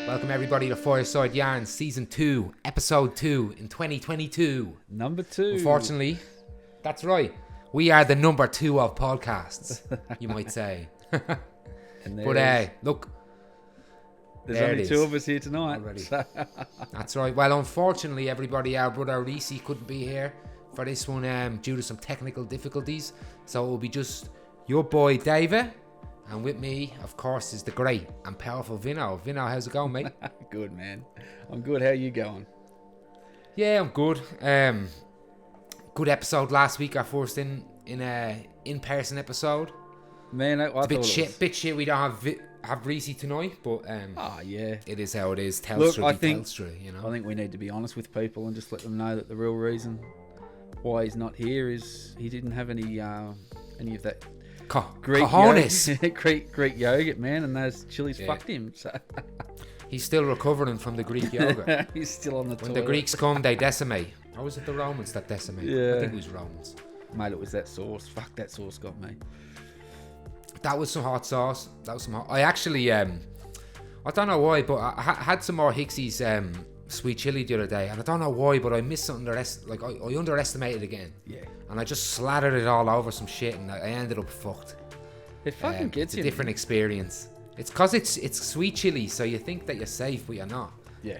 Welcome everybody to Fireside Yarns Season 2, Episode 2 in 2022. Number 2. Unfortunately, that's right. We are the number 2 of podcasts, you might say. But look, there's there only it 2 is. of us here tonight. So. That's right. Well, unfortunately, everybody, our brother Reese couldn't be here for this one due to some technical difficulties. So it will be just your boy David. And with me, of course, is the great and powerful Vinno. Vinno, how's it going, mate? Good, man. I'm good. How are you going? Yeah, I'm good. Good episode last week. Our first in-person episode. Man, I it's a thought bit shit. We don't have Reese tonight, but yeah, it is how it is. Telstra, you know. I think we need to be honest with people and just let them know that the real reason why he's not here is he didn't have any of that. Greek cojones. Greek yogurt, man, and those chilies fucked him. So he's still recovering from the Greek yogurt. He's still on the toilet. When the Greeks come, they decimate. Or was it the Romans that decimate? Yeah. I think it was Romans. Mate, it was that sauce. Fuck, that sauce got me. That was some hot sauce. I actually, I don't know why, but I had some more Hicksy's sweet chili the other day, and I don't know why, but I missed something. I underestimated again. Yeah. And I just slathered it all over some shit, and I ended up fucked. It fucking gets you. It's a different experience. It's because it's sweet chili, so you think that you're safe, but you're not. Yeah.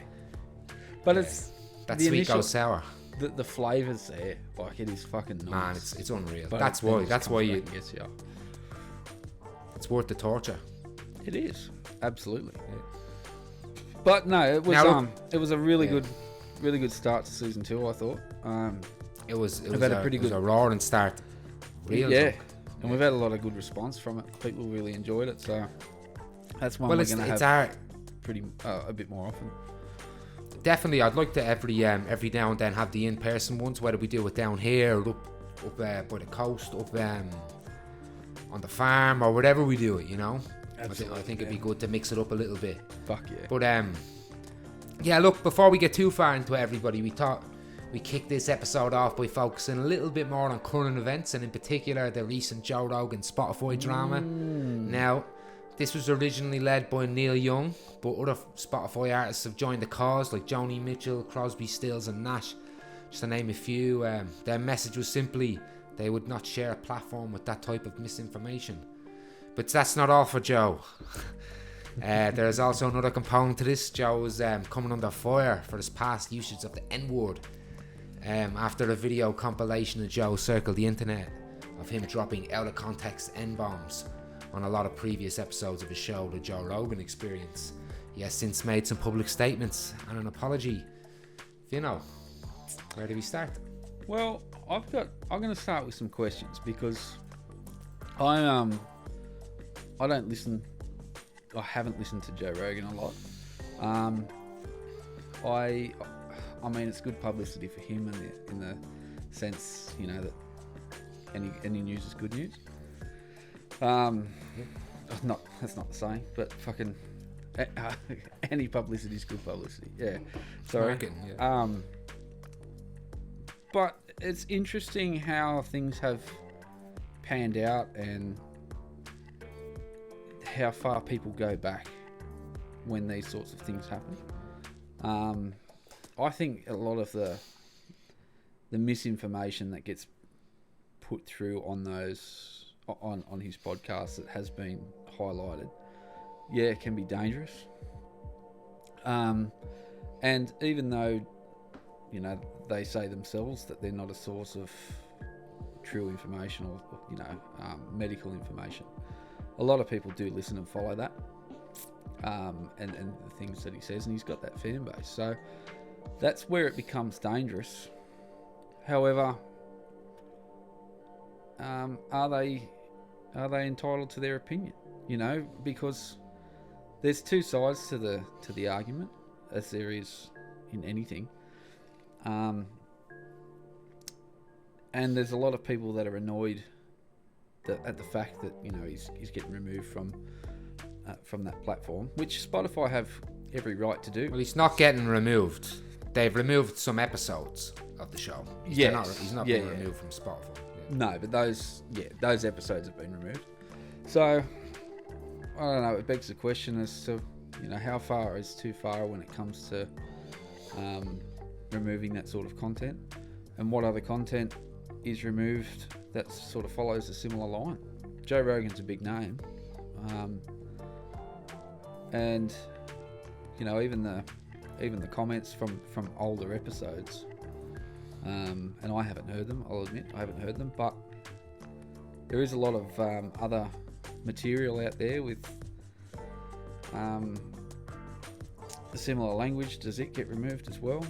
But it's that sweet initial, goes sour. The flavours there, like it is fucking nice. Man, it's unreal. But that's why you. Yes, yeah. It's worth the torture. It is absolutely. Yeah. But no, it was it was a really good start to season 2. I thought. It was a roaring start. Yeah, and we've had a lot of good response from it. People really enjoyed it, so that's one we're going to have a bit more often. Definitely, I'd like to every now and then have the in-person ones, whether we do it down here or up by the coast, up on the farm or whatever we do it, you know. Absolutely, I think it'd be good to mix it up a little bit. Fuck yeah. But yeah, look, before we get too far into everybody, we thought we kicked this episode off by focusing a little bit more on current events, and in particular the recent Joe Rogan Spotify drama. Now, this was originally led by Neil Young, but other Spotify artists have joined the cause, like Joni Mitchell, Crosby, Stills and Nash, just to name a few. Their message was simply they would not share a platform with that type of misinformation. But that's not all for Joe. There's also another component to this. Joe was coming under fire for his past usage of the N-word. After a video compilation of Joe circled the internet of him dropping out of context N-bombs on a lot of previous episodes of his show, The Joe Rogan Experience. He has since made some public statements and an apology. Vinno, where do we start? Well, I'm going to start with some questions because I haven't listened to Joe Rogan a lot. I mean, it's good publicity for him in the sense, you know, that any news is good news. That's not the saying, but fucking any publicity is good publicity. Yeah, sorry. Yeah. But it's interesting how things have panned out and how far people go back when these sorts of things happen. I think a lot of the misinformation that gets put through on his podcast that has been highlighted, it can be dangerous. And even though, you know, they say themselves that they're not a source of true information or medical information, a lot of people do listen and follow that, and the things that he says, and he's got that fan base. So that's where it becomes dangerous. However, are they entitled to their opinion? You know, because there's two sides to the argument, as there is in anything. And there's a lot of people that are annoyed at the fact that, you know, he's getting removed from that platform, which Spotify have every right to do. Well, he's not getting removed. They've removed some episodes of the show. He's not being removed from Spotify. Yeah. No, but those episodes have been removed. So I don't know. It begs the question as to You know, how far is too far when it comes to removing that sort of content, and what other content is removed that sort of follows a similar line. Joe Rogan's a big name, and you know, even the comments from older episodes, and I haven't heard them, I'll admit I haven't heard them, but there is a lot of other material out there with a similar language. Does it get removed as well?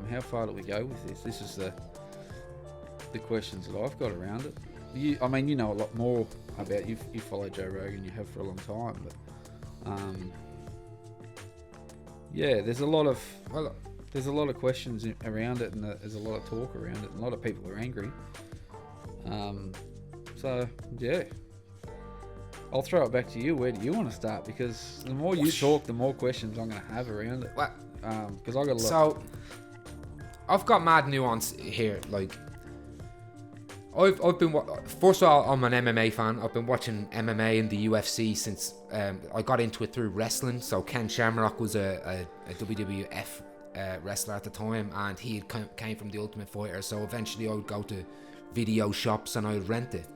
How far do we go with this? This is the questions that I've got around it. You know a lot more about, you follow Joe Rogan, you have for a long time, but yeah, there's a lot of questions around it, and there's a lot of talk around it, and a lot of people are angry. So yeah, I'll throw it back to you. Where do you want to start? Because the more you talk, the more questions I'm going to have around it. Because I got a lot. So I've got mad nuance here. Like, I've been, first of all, I'm an MMA fan. I've been watching MMA and the UFC since I got into it through wrestling. So Ken Shamrock was a WWF wrestler at the time, and he came from the Ultimate Fighter. So eventually I would go to video shops and I'd rent it.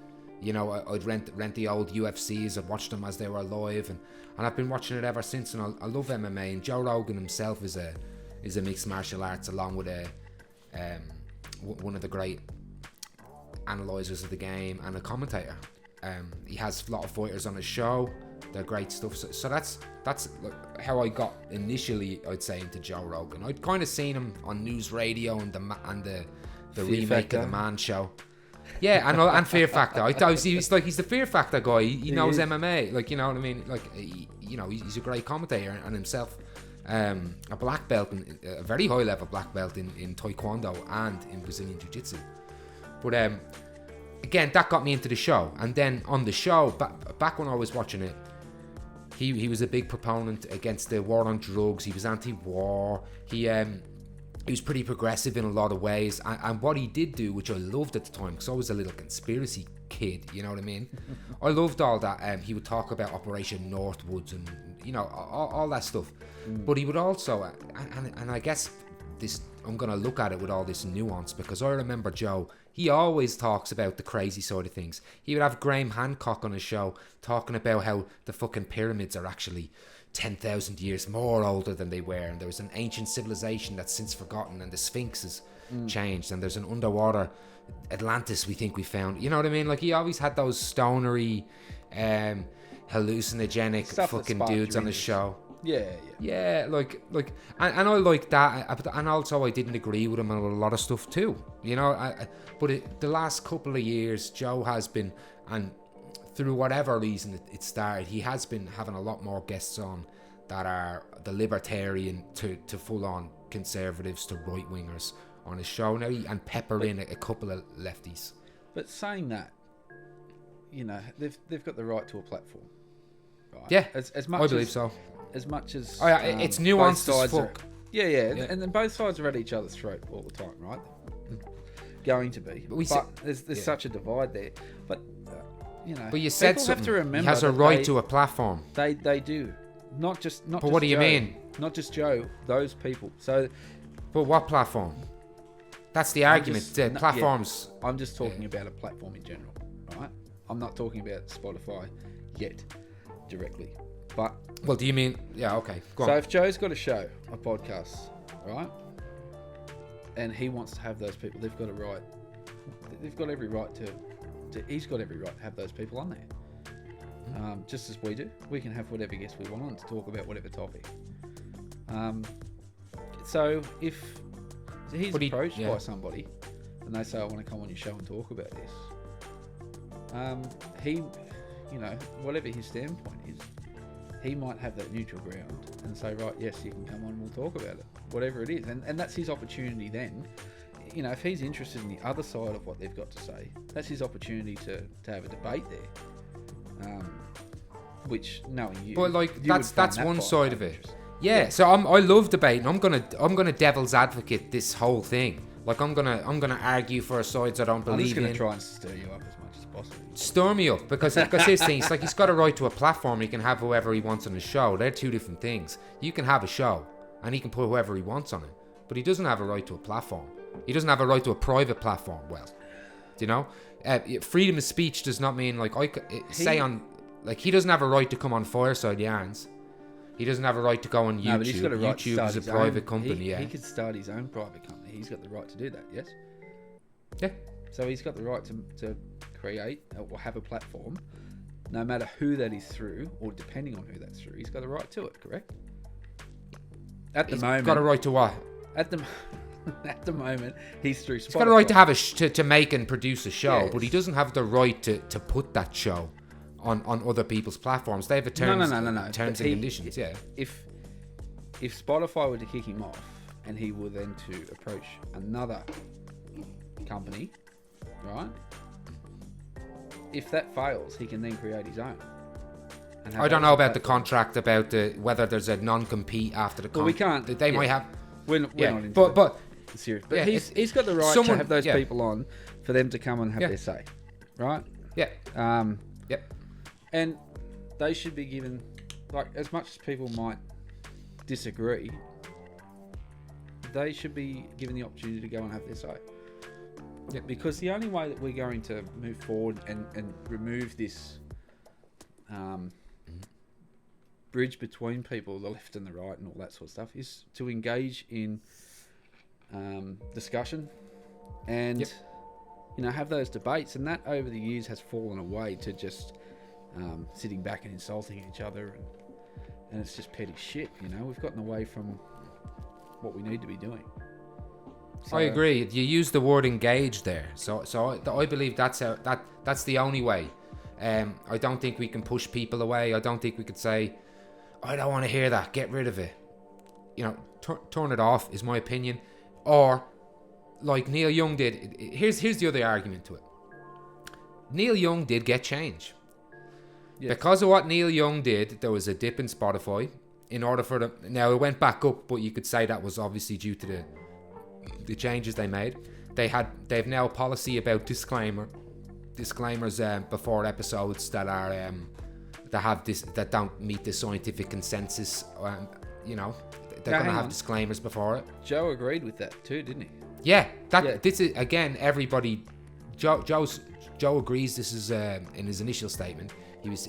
You know, I'd rent the old UFCs. I'd watch them as they were live, and I've been watching it ever since. And I love MMA. And Joe Rogan himself is a mixed martial arts, along with one of the great analyzers of the game and a commentator. He has a lot of fighters on his show. They're great stuff. So that's like how I got initially, I'd say, into Joe Rogan. I'd kind of seen him on news radio and the remake of the Man Show. Yeah, and Fear Factor. I thought he's the Fear Factor guy. He knows MMA, like, you know what I mean. Like, you know, he's a great commentator, and himself a black belt, a very high level black belt in Taekwondo and in Brazilian Jiu-Jitsu. But again, that got me into the show. And then on the show, back when I was watching it, he was a big proponent against the war on drugs. He was anti-war. He was pretty progressive in a lot of ways, and what he did do, which I loved at the time, because I was a little conspiracy kid, you know what I mean? I loved all that. He would talk about Operation Northwoods and, you know, all that stuff. But he would also, and I guess this, I'm going to look at it with all this nuance, because I remember Joe, he always talks about the crazy side of things. He would have Graham Hancock on his show talking about how the fucking pyramids are actually 10,000 years more older than they were, and there was an ancient civilization that's since forgotten, and the Sphinx has changed, and there's an underwater Atlantis we think we found. You know what I mean? Like, he always had those stonery, hallucinogenic stuff, fucking dudes on his show. Yeah, like, and I like that, and also I didn't agree with him on a lot of stuff too. You know, but the last couple of years, Joe has been, and through whatever reason it started, he has been having a lot more guests on that are the libertarian to full-on conservatives to right-wingers on his show now, and pepper in a couple of lefties. But saying that, you know, they've got the right to a platform, right? Yeah, as much I believe so. As much as it's nuanced as fuck. Yeah, and then both sides are at each other's throat all the time, right? Going to be, but there's such a divide there. But you know, but you said something. Have to remember he has a right to a platform. They do, not just. But what do you mean? Not just Joe. Those people. So, but what platform? That's the argument. Platforms. Yeah, I'm just talking about a platform in general, right? I'm not talking about Spotify yet directly, but. Well, do you mean? Yeah, okay. Go on. So if Joe's got a show, a podcast, right, and he wants to have those people, they've got a right. They've got every right to he's got every right to have those people on there. Just as we do. We can have whatever guests we want on to talk about whatever topic. So if he's approached by somebody and they say, I want to come on your show and talk about this, he, you know, whatever his standpoint is, he might have that neutral ground and say, right, yes, you can come on and we'll talk about it, whatever it is. And that's his opportunity then. You know, if he's interested in the other side of what they've got to say, that's his opportunity to have a debate there. Which, knowing you, but like that's one side of it. Yeah. So I love debating. I'm gonna devil's advocate this whole thing. Like I'm gonna argue for sides I don't believe in. I'm just gonna try and stir you up as much as possible. Stir me up, because his thing, it's like he's got a right to a platform. He can have whoever he wants on his show. They're two different things. You can have a show, and he can put whoever he wants on it, but he doesn't have a right to a platform. He doesn't have a right to a private platform. Well, do you know? Freedom of speech does not mean like he doesn't have a right to come on Fireside Yarns. He doesn't have a right to go on YouTube. No, but he's got a right YouTube is a private company. He could start his own private company. He's got the right to do that. Yes. Yeah. So he's got the right to create or have a platform, no matter who that is through, or depending on who that's through. He's got the right to it. Correct. At the moment, got a right to what? At the moment, he's through Spotify. He's got a right to have to make and produce a show, yes. but he doesn't have the right to put that show on other people's platforms. They have terms and conditions. Yeah. If Spotify were to kick him off, and he were then to approach another company, right? If that fails, he can then create his own. I don't know about the contract, about whether there's a non-compete after the contract. Well, we can't. They might have. We're not into but the series. But yeah, he's got the right to have those people on for them to come and have their say, right? Yeah. Yep. And they should be given, like, as much as people might disagree, they should be given the opportunity to go and have their say. Yeah. Because the only way that we're going to move forward and remove this bridge between people, the left and the right and all that sort of stuff, is to engage in discussion and have those debates. And that over the years has fallen away to just sitting back and insulting each other, and it's just petty shit. We've gotten away from what we need to be doing. So, I agree. You use the word engage there, so I believe that's the only way. I don't think we can push people away. I don't think we could say, I don't want to hear that, get rid of it. Turn it off is my opinion. Or like Neil Young did. Here's the other argument to it. Neil Young did get change. Yes. Because of what Neil Young did, there was a dip in Spotify. In order for them, now it went back up, but you could say that was obviously due to the changes they made. They've now a policy about disclaimers before episodes that are that don't meet the scientific consensus. They're going to have disclaimers before it. Joe agreed with that too, didn't he? Yeah, this is again everybody. Joe agrees. This is in his initial statement.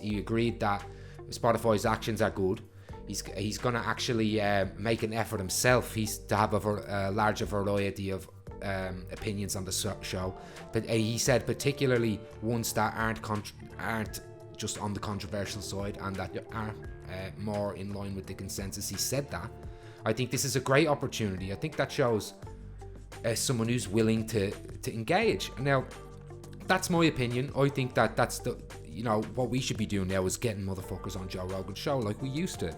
He agreed that Spotify's actions are good. He's going to actually make an effort himself. He's to have a larger variety of opinions on the show. But he said particularly ones that aren't just on the controversial side and that are more in line with the consensus. He said that. I think this is a great opportunity. I think that shows someone who's willing to engage. Now, that's my opinion. I think that's the what we should be doing now is getting motherfuckers on Joe Rogan's show like we used to.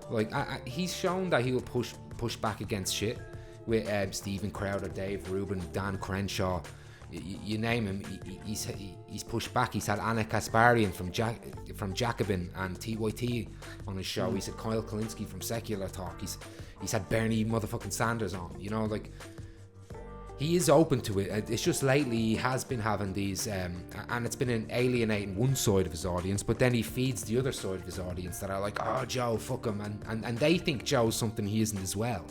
Like he's shown that he will push back against shit with Stephen Crowder, Dave Rubin, Dan Crenshaw, you name him. He's pushed back. He's had Anna Kasparian from Jacobin and TYT on his show. He's had Kyle Kalinske from Secular Talk. He's had Bernie motherfucking Sanders on. He is open to it. It's just lately he has been having these, and it's been alienating one side of his audience, but then he feeds the other side of his audience that are like, oh, Joe, fuck him, and they think Joe's something he isn't as well.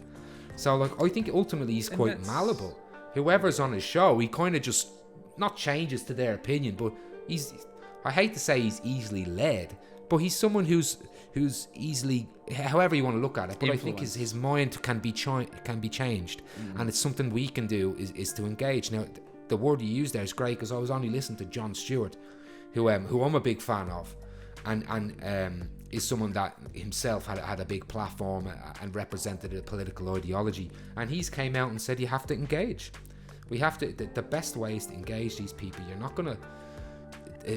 So, like, I think ultimately he's quite malleable. Whoever's on his show, he kind of just, not changes to their opinion, but I hate to say he's easily led, but he's someone who's easily, however you want to look at it, but I think his mind can be changed, and it's something we can do is to engage. Now, the word you used there is great, because I was only listening to Jon Stewart, who I'm a big fan of, and is someone that himself had a big platform and represented a political ideology, and he's came out and said you have to engage. We have to. The best way is to engage these people. You're not gonna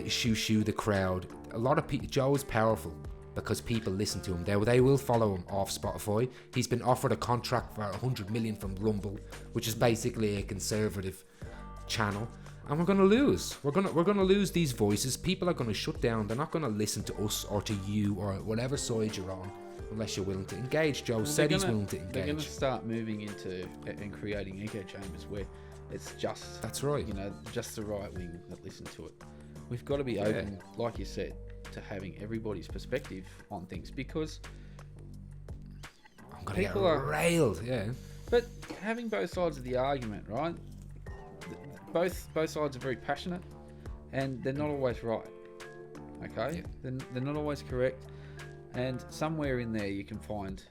shoo the crowd. A lot of people. Joe is powerful because people listen to him. They will follow him off Spotify. He's been offered a contract for $100 million from Rumble, which is basically a conservative channel, and we're going to lose. We're going to lose these voices. People are going to shut down. They're not going to listen to us or to you or whatever side you're on unless you're willing to engage. Joe said he's willing to engage. They're going to start moving into and creating echo chambers where it's just, that's right, just the right wing that listen to it. we've got to be open, like you said, to having everybody's perspective on things, because I'm gonna get railed. Yeah. But having both sides of the argument, right? Both sides are very passionate, and they're not always right. Okay, they're not always correct, and somewhere in there you can find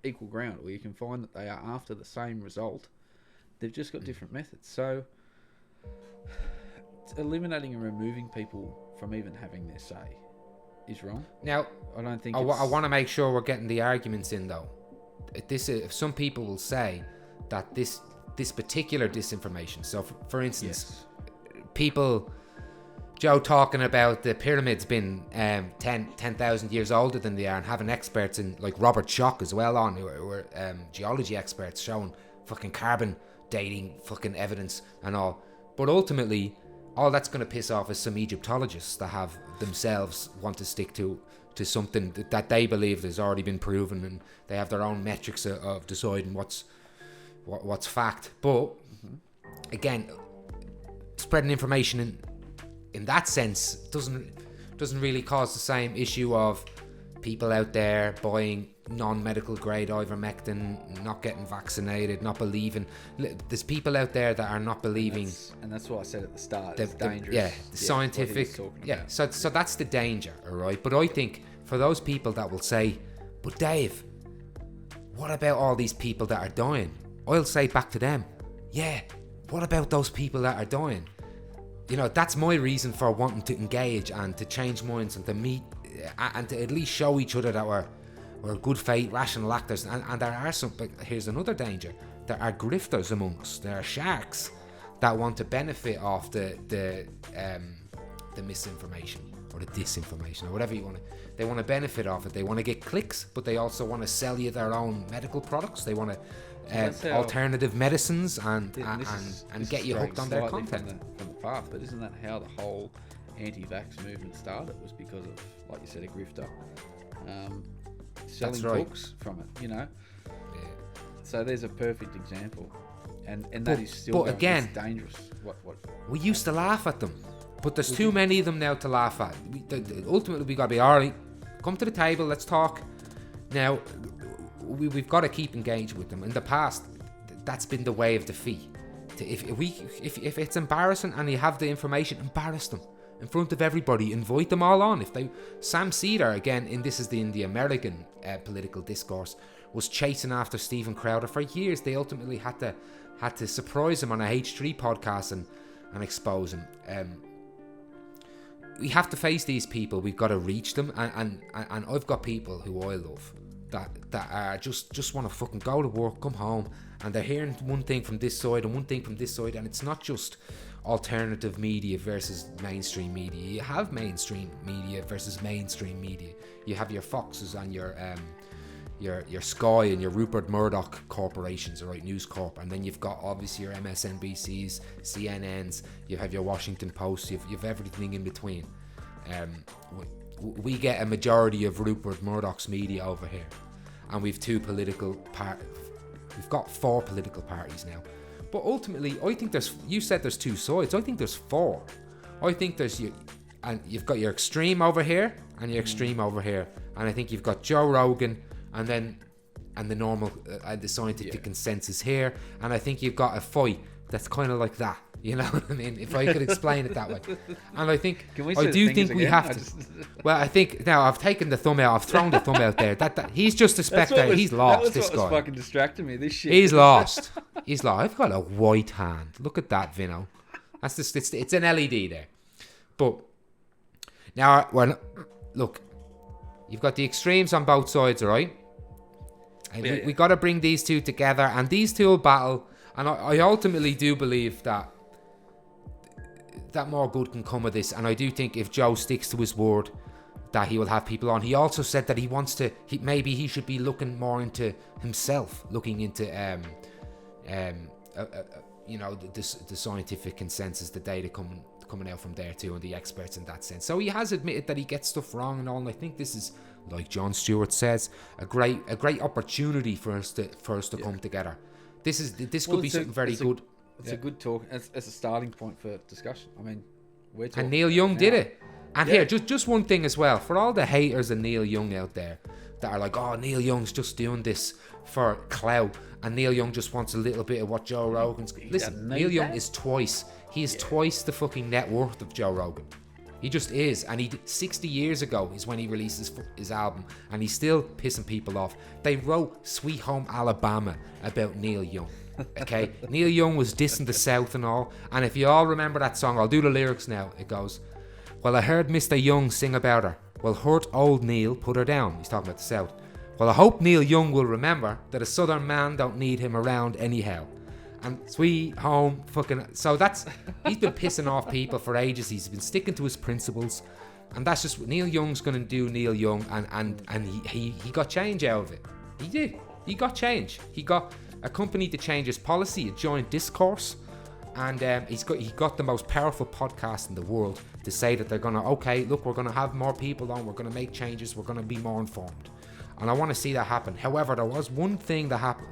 equal ground, or you can find that they are after the same result. They've just got different methods. So eliminating and removing people from even having their say is wrong. Now, I don't think. I want to make sure we're getting the arguments in, though. Some people will say that this particular disinformation. So, for instance, people, Joe talking about the pyramids being 10,000 years older than they are, and having experts in like Robert Schoch as well on, who are geology experts showing fucking carbon dating fucking evidence and all. But ultimately, all that's going to piss off is some Egyptologists that have themselves want to stick to something that they believe has already been proven, and they have their own metrics of deciding what's fact. But again, spreading information in that sense doesn't really cause the same issue of people out there buying non-medical grade ivermectin, not getting vaccinated, not believing. There's people out there that are not believing, and that's what I said at the start. It's dangerous. The scientific. So that's the danger, all right. But I think for those people that will say, "But Dave, what about all these people that are dying?" I'll say back to them, "Yeah, what about those people that are dying?" You know, that's my reason for wanting to engage and to change minds and to meet and to at least show each other that we're good faith, rational actors. And there are some, but here's another danger. There are grifters amongst, there are sharks that want to benefit off the misinformation or the disinformation or whatever you want to. They want to benefit off it. They want to get clicks, but they also want to sell you their own medical products. They want to alternative medicines and get you hooked on their content. From the path, but isn't that how the whole anti-vax movement started? Was because of, like you said, a grifter selling books from it, you know. Yeah. So there's a perfect example, and that is still again dangerous. What we used to laugh at them, but there's too many of them now to laugh at. Ultimately, we got to be alright. Come to the table, let's talk. Now, we've got to keep engaged with them. In the past, that's been the way of defeat. If it's embarrassing and you have the information, embarrass them in front of everybody. Invite them all on. Sam Cedar, again, in the American political discourse, was chasing after Stephen Crowder for years. They ultimately had to surprise him on a H3 podcast and expose him. We have to face these people. We've got to reach them, and I've got people who I love that are just want to fucking go to work, come home, and they're hearing one thing from this side and one thing from this side, and it's not just alternative media versus mainstream media. You have mainstream media versus mainstream media. You have your Foxes and your Sky and your Rupert Murdoch corporations, right, News Corp, and then you've got obviously your MSNBCs, CNNs, you have your Washington Post, you've everything in between. We get a majority of Rupert Murdoch's media over here, and we've we've got 4 political parties now. But ultimately, I think you said there's 2 sides. I think there's 4. I think you've got your extreme over here and your extreme over here, and I think you've got Joe Rogan and the normal the scientific consensus here, and I think you've got a fight that's kind of like that. You know what I mean? If I could explain it that way. And I think I do think we have to. Well, I think now I've taken the thumb out. I've thrown the thumb out there. That he's just a spectator. He's lost. This guy. That was fucking distracting me. This shit. He's lost. He's lost. I've got a white hand. Look at that, Vinno. That's just it's an LED there. But now, look, you've got the extremes on both sides, all right? And we got to bring these two together, and these two will battle. And I ultimately do believe that more good can come of this, and I do think if Joe sticks to his word that he will have people on. He also said that he wants to, maybe he should be looking more into himself, looking into the scientific consensus, the data coming out from there too, and the experts in that sense. So he has admitted that he gets stuff wrong and all, and I think this is, like Jon Stewart says, a great opportunity for us to come together. This could be something very good. It's a good talk. It's a starting point for discussion. I mean, we're talking. And Neil Young did it. And Yeah. here, just one thing as well, for all the haters of Neil Young out there that are like, oh, Neil Young's just doing this for clout, and Neil Young just wants a little bit of what Joe Rogan's. Listen, Neil Young is twice. He is twice the fucking net worth of Joe Rogan. He just is. And 60 years ago is when he released his album, and he's still pissing people off. They wrote Sweet Home Alabama about Neil Young. Okay? Neil Young was dissing the South and all. And if you all remember that song, I'll do the lyrics now. It goes, well, I heard Mr. Young sing about her. Well, hurt old Neil put her down. He's talking about the South. Well, I hope Neil Young will remember that a Southern man don't need him around anyhow. And Sweet Home fucking... So that's... He's been pissing off people for ages. He's been sticking to his principles. And that's just... Neil Young's going to do Neil Young. And he got change out of it. He did. He got change. He got a company to change his policy, a joint discourse. And he got the most powerful podcast in the world to say that they're going to... Okay, look, we're going to have more people on. We're going to make changes. We're going to be more informed. And I want to see that happen. However, there was one thing that happened.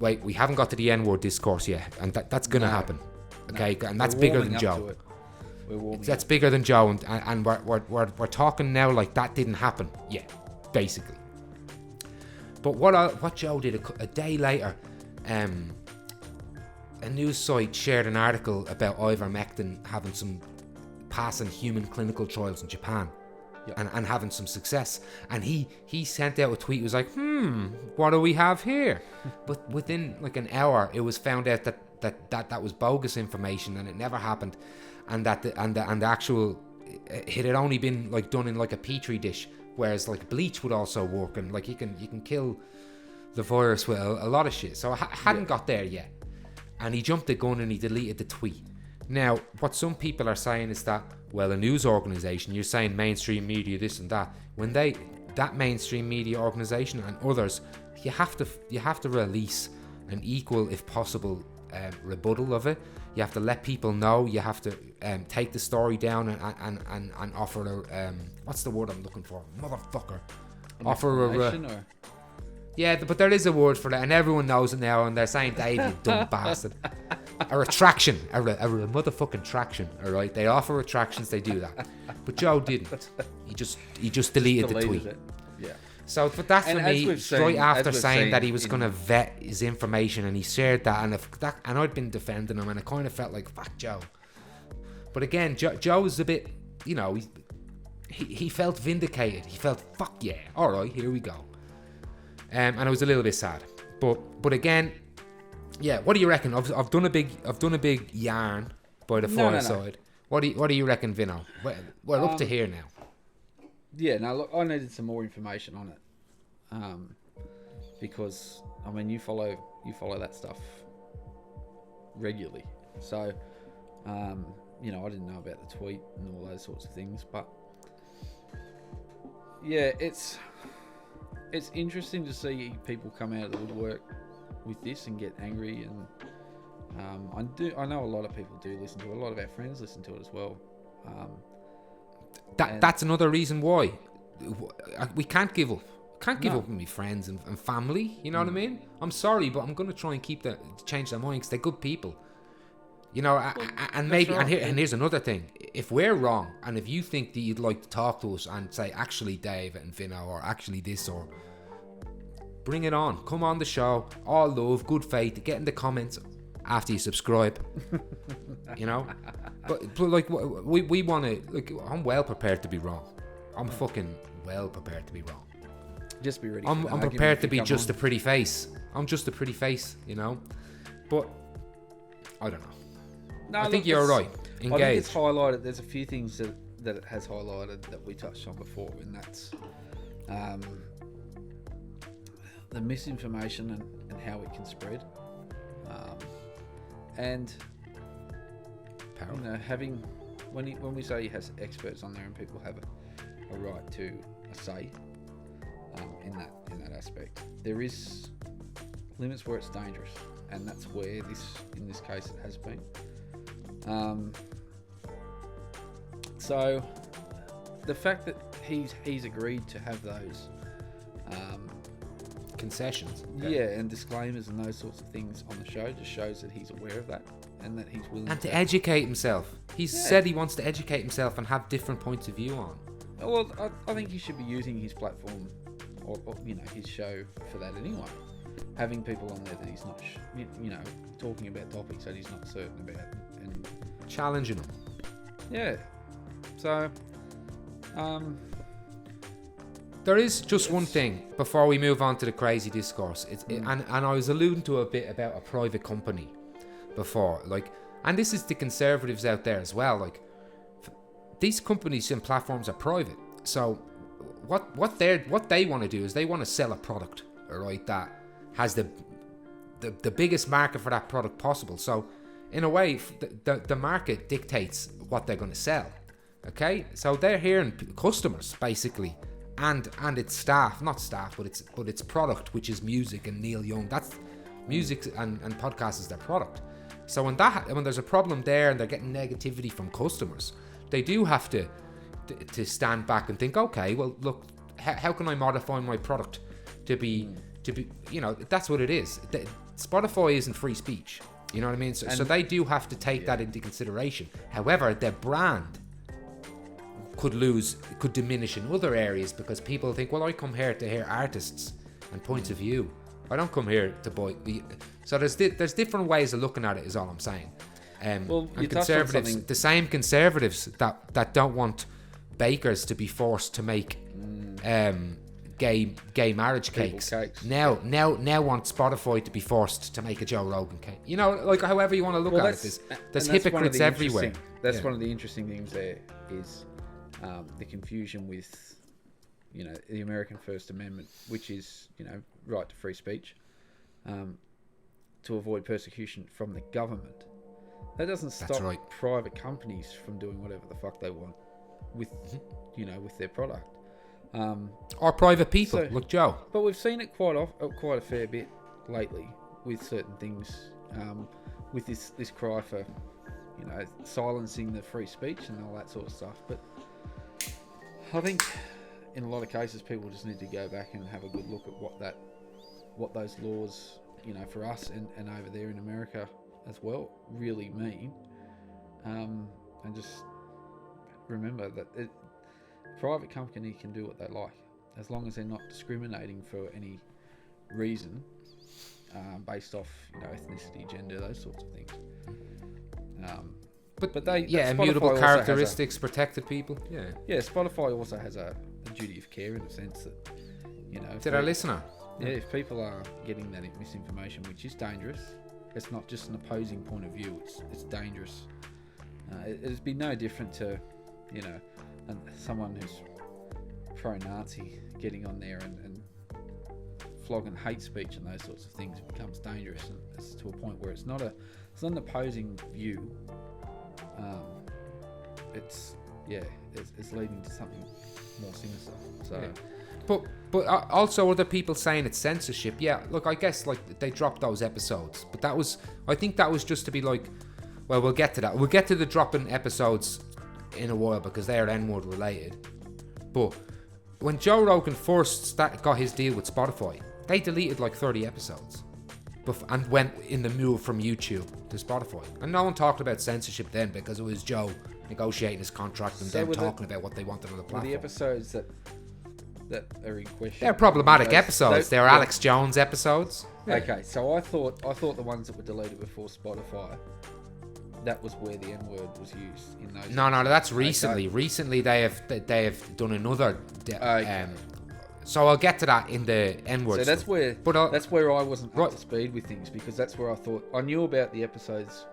Wait, we haven't got to the N-word discourse yet, and that's going to happen, okay? No, and that's bigger than Joe. That's bigger than Joe, and we're talking now like that didn't happen yet, basically. But what Joe did a day later, a news site shared an article about ivermectin having some passing human clinical trials in Japan. Yep. And having some success, and he sent out a tweet. He was like, what do we have here? But within like an hour, it was found out that was bogus information, and it never happened, and that the actual it had only been like done in like a petri dish, whereas like bleach would also work, and like you can kill the virus with a lot of shit. So I hadn't got there yet, and he jumped the gun and he deleted the tweet. Now, what some people are saying is that, well, a news organisation, you're saying mainstream media, this and that. When that mainstream media organisation and others, you have to release an equal, if possible, rebuttal of it. You have to let people know. You have to take the story down and offer a what's the word I'm looking for, motherfucker? Offer a. Yeah, but there is a word for that, and everyone knows it now, and they're saying, Dave, you dumb bastard. A retraction, a motherfucking traction, alright? They offer retractions, they do that. But Joe didn't. He just deleted the tweet. It. Yeah. So but that's for me, right after saying that he was going to vet his information, and he shared that, and I'd been defending him, and I kind of felt like, fuck Joe. But again, Joe was a bit, you know, he felt vindicated. He felt, fuck yeah, alright, here we go. And it was a little bit sad. But again, yeah, what do you reckon? I've done a big yarn by the Fireside. No. What do you reckon, Vinno? We're up to here now. Yeah, no, look, I needed some more information on it, because I mean, you follow that stuff regularly, so you know, I didn't know about the tweet and all those sorts of things, but yeah, it's interesting to see people come out of the woodwork with this and get angry, and I know a lot of people do listen to it. A lot of our friends listen to it as well. That's another reason why we can't give up. Can't give up on my friends and family. You know what I mean? I'm sorry, but I'm going to try and change their mind, because they're good people. You know, and maybe right. and here's another thing. If we're wrong, and if you think that you'd like to talk to us and say, actually, Dave and Vinno, or actually this, or bring it on. Come on the show. All love, good faith. Get in the comments after you subscribe. You know, but like we want to. Like, I'm well prepared to be wrong. I'm fucking well prepared to be wrong. Just be ready. I'm prepared to be just a pretty face. I'm just a pretty face, you know. But I don't know. No, I think you're right. Engaged. I think it's highlighted. There's a few things that it has highlighted that we touched on before, and that's the misinformation and how it can spread, and power. You know, having when we say he has experts on there and people have a right to a say in that aspect, there is limits where it's dangerous, and that's where in this case it has been. So the fact that he's agreed to have those concessions. Yeah, and disclaimers and those sorts of things on the show just shows that he's aware of that and that he's willing And to educate himself. He's said he wants to educate himself and have different points of view on. Well, I think he should be using his platform or his show for that anyway. Having people on there that he's not, talking about topics that he's not certain about, and challenging them. Yeah. So, there is just one thing before we move on to the crazy discourse. And I was alluding to a bit about a private company before, and this is the conservatives out there as well. These companies and platforms are private, so what they want to do is they want to sell a product, right, that has the biggest market for that product possible. So in a way, the market dictates what they're going to sell. Okay, so they're hearing customers basically, and its staff, not staff, but its product, which is music and Neil Young. That's music and podcasts is their product. So when there's a problem there and they're getting negativity from customers, they do have to stand back and think, okay, well, look, how can I modify my product to be, that's what it is. Spotify isn't free speech. You know what I mean? So they do have to take that into consideration. However, their brand could diminish in other areas because people think, well, I come here to hear artists and points of view. I don't come here to buy. So there's different ways of looking at it, is all I'm saying. And conservatives, the same conservatives that don't want bakers to be forced to make gay marriage cakes. Now want Spotify to be forced to make a Joe Rogan cake. However you want to look at it, there's hypocrites everywhere. That's one of the interesting things there is the confusion with the American First Amendment, which is right to free speech, to avoid persecution from the government. That doesn't stop private companies from doing whatever the fuck they want with with their product. Or private people, like Joe. But we've seen it quite a fair bit lately with certain things, with this cry for silencing the free speech and all that sort of stuff. But I think in a lot of cases people just need to go back and have a good look at what those laws for us and over there in America as well really mean, and just remember that a private company can do what they like as long as they're not discriminating for any reason, based off ethnicity, gender, those sorts of things. But they immutable characteristics, protected people. Spotify also has a duty of care in the sense that to their listener. If people are getting that misinformation, which is dangerous, it's not just an opposing point of view. It's dangerous. It'd be no different to someone who's pro-Nazi getting on there and flogging hate speech and those sorts of things. It becomes dangerous, and it's to a point where it's not an opposing view. It's leading to something more sinister. So, but also other people saying it's censorship. Yeah, look, I guess they dropped those episodes, but I think that was just to be like, well, we'll get to that. We'll get to the dropping episodes in a while because they are N-word related. But when Joe Rogan first got his deal with Spotify, they deleted 30 episodes. And went in the move from YouTube to Spotify. And no one talked about censorship then because it was Joe negotiating his contract and them talking about what they wanted on the platform. The episodes that are in question, they're problematic episodes. They're Alex Jones episodes. Yeah. Okay, so I thought the ones that were deleted before Spotify, that was where the N-word was used in those. No, that's recently. Okay. Recently they have done another. So I'll get to that in the N-word. So that's where I wasn't up to speed with things, because that's where I thought I knew about the episodes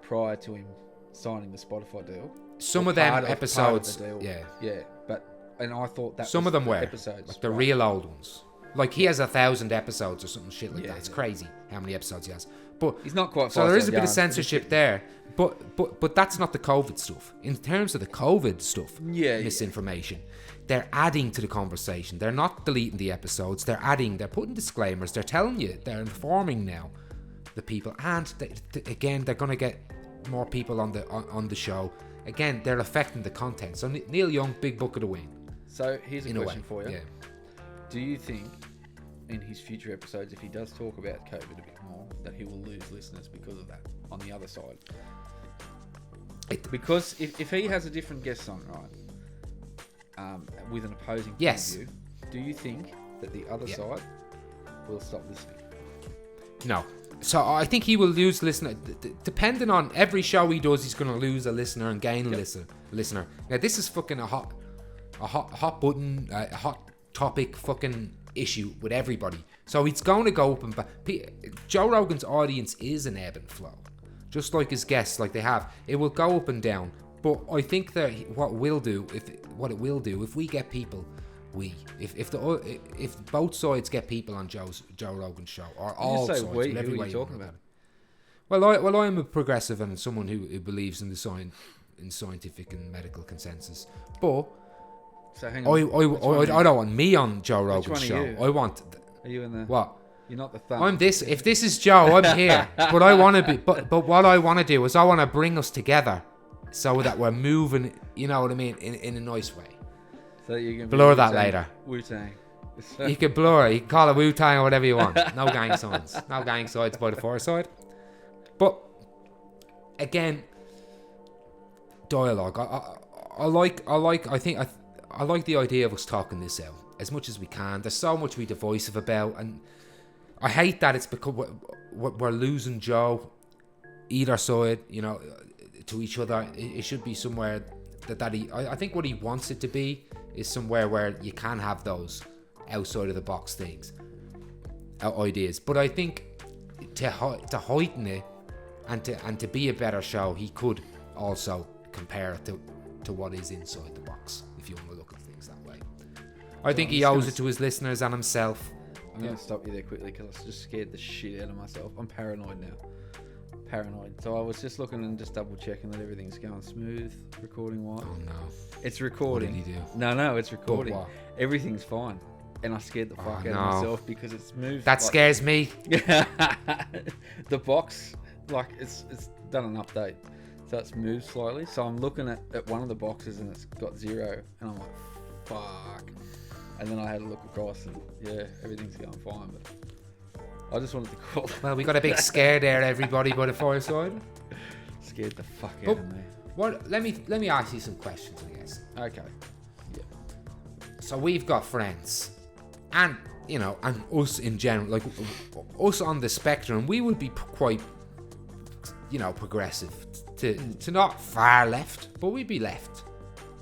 prior to him signing the Spotify deal. Some of them episodes, and I thought that some of them were episodes, the real old ones. He has 1,000 episodes or something shit like that. It's crazy how many episodes he has. But he's not quite. So there is a bit of censorship there. But that's not the COVID stuff. In terms of the COVID stuff, misinformation, they're adding to the conversation. They're not deleting the episodes. They're adding. They're putting disclaimers. They're telling you. They're informing now the people. And again, they're going to get more people on the show. Again, they're affecting the content. So Neil Young, big bucket of win. So here's a question for you. Yeah. Do you think in his future episodes, if he does talk about COVID a bit more, that he will lose listeners because of that on the other side. Because if he has a different guest on, right, with an opposing point of view, do you think that the other side will stop listening? No. So I think he will lose listener. Depending on every show he does, he's going to lose a listener and gain a listener. Now this is fucking a hot button, a hot topic fucking issue with everybody. So it's going to go up and back. Joe Rogan's audience is an ebb and flow, just like his guests, like they have. It will go up and down. But I think that what it will do, if we get people. If both sides get people on Joe Rogan's show, or all sides, who are you talking about? Well, I'm a progressive and someone who believes in in scientific and medical consensus. But so hang on. I don't want me on Joe Rogan's show. Are you in the what? You're not the thumb. I'm this. If this is Joe, I'm here. But I want to be. But what I want to do is I want to bring us together, so that we're moving. You know what I mean? In a nice way. So you can blur that later. Wu-Tang. You can blur it. You can call it Wu-Tang or whatever you want. No gang signs. No gang signs by the Fireside. But again, dialogue. I like the idea of us talking this out as much as we can. There's so much we divisive about, and I hate that it's because we're losing Joe either side. You know, to each other. It should be somewhere that I think what he wants it to be is somewhere where you can have those outside of the box things, ideas. But I think to heighten it and to be a better show, he could also compare it to what is inside the box, if you want to look at things that way. I think he owes it to his listeners and himself. I'm going to stop you there quickly because I just scared the shit out of myself. I'm paranoid now. So I was just looking and just double checking that everything's going smooth recording wise. Oh no, it's recording. What did he do? No, it's recording. Everything's fine, and I scared the fuck out of myself because it's moved. That scares me. The box, like it's done an update, so it's moved slightly. So I'm looking at one of the boxes and it's got 0, and I'm like, fuck. And then I had a look across and everything's going fine, but. I just wanted to call. Well, we got a big scare there, everybody, by the Fireside. Scared the fuck out of me. Let me ask you some questions, I guess. Okay. Yeah. So we've got friends, and and us in general, like us on the spectrum, we would be quite, progressive to not far left, but we'd be left.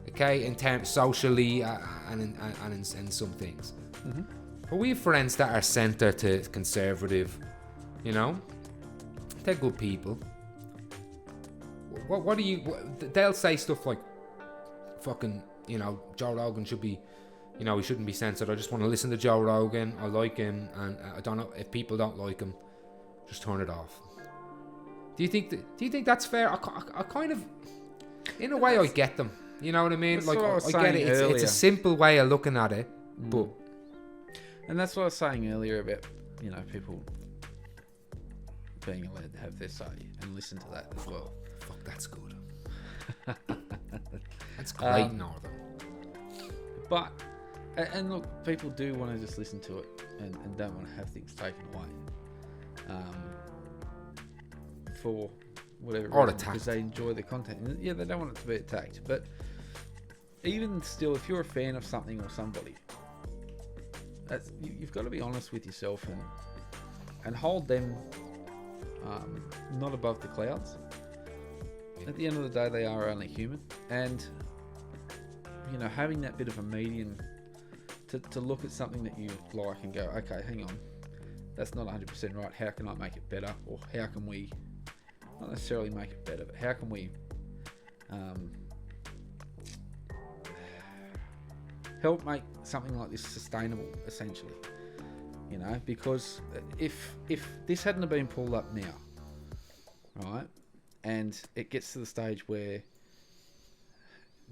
Okay, in terms socially and in some things. Mm-hmm. But we have friends that are centre to conservative, they're good people. What do you? They'll say stuff like, "Fucking, Joe Rogan should be, he shouldn't be censored. I just want to listen to Joe Rogan. I like him, and I don't know if people don't like him, just turn it off." Do you think that's fair? I kind of, in a way, I get them. You know what I mean? Like I get it. It's a simple way of looking at it, but. And that's what I was saying earlier about, people being allowed to have their say and listen to that as well. Fuck, that's good. That's great, Northern. But, and look, people do want to just listen to it and don't want to have things taken away. For whatever reason, because they enjoy the content. And they don't want it to be attacked. But even still, if you're a fan of something or somebody, you've got to be honest with yourself and hold them not above the clouds. At the end of the day, they are only human, and having that bit of a median to look at something that you like and go, okay, hang on, that's not 100% right. How can I make it better? Or how can we not necessarily make it better, but how can we help make something like this sustainable, essentially, because if this hadn't been pulled up now, right, and it gets to the stage where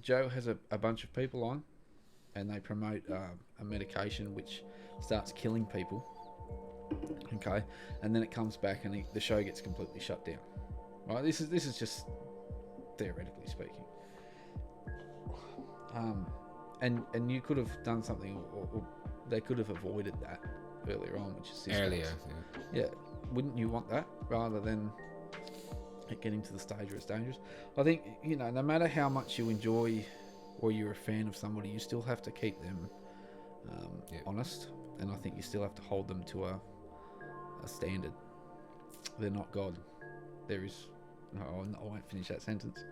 Joe has a bunch of people on and they promote a medication which starts killing people, okay, and then it comes back and the show gets completely shut down, right? This is just theoretically speaking. And you could have done something, or they could have avoided that, earlier on, which is this Earlier, case. Yeah. Wouldn't you want that rather than it getting to the stage where it's dangerous? I think, you know, no matter how much you enjoy or you're a fan of somebody, you still have to keep them honest, and I think you still have to hold them to a standard. They're not God. There is... No, I won't finish that sentence.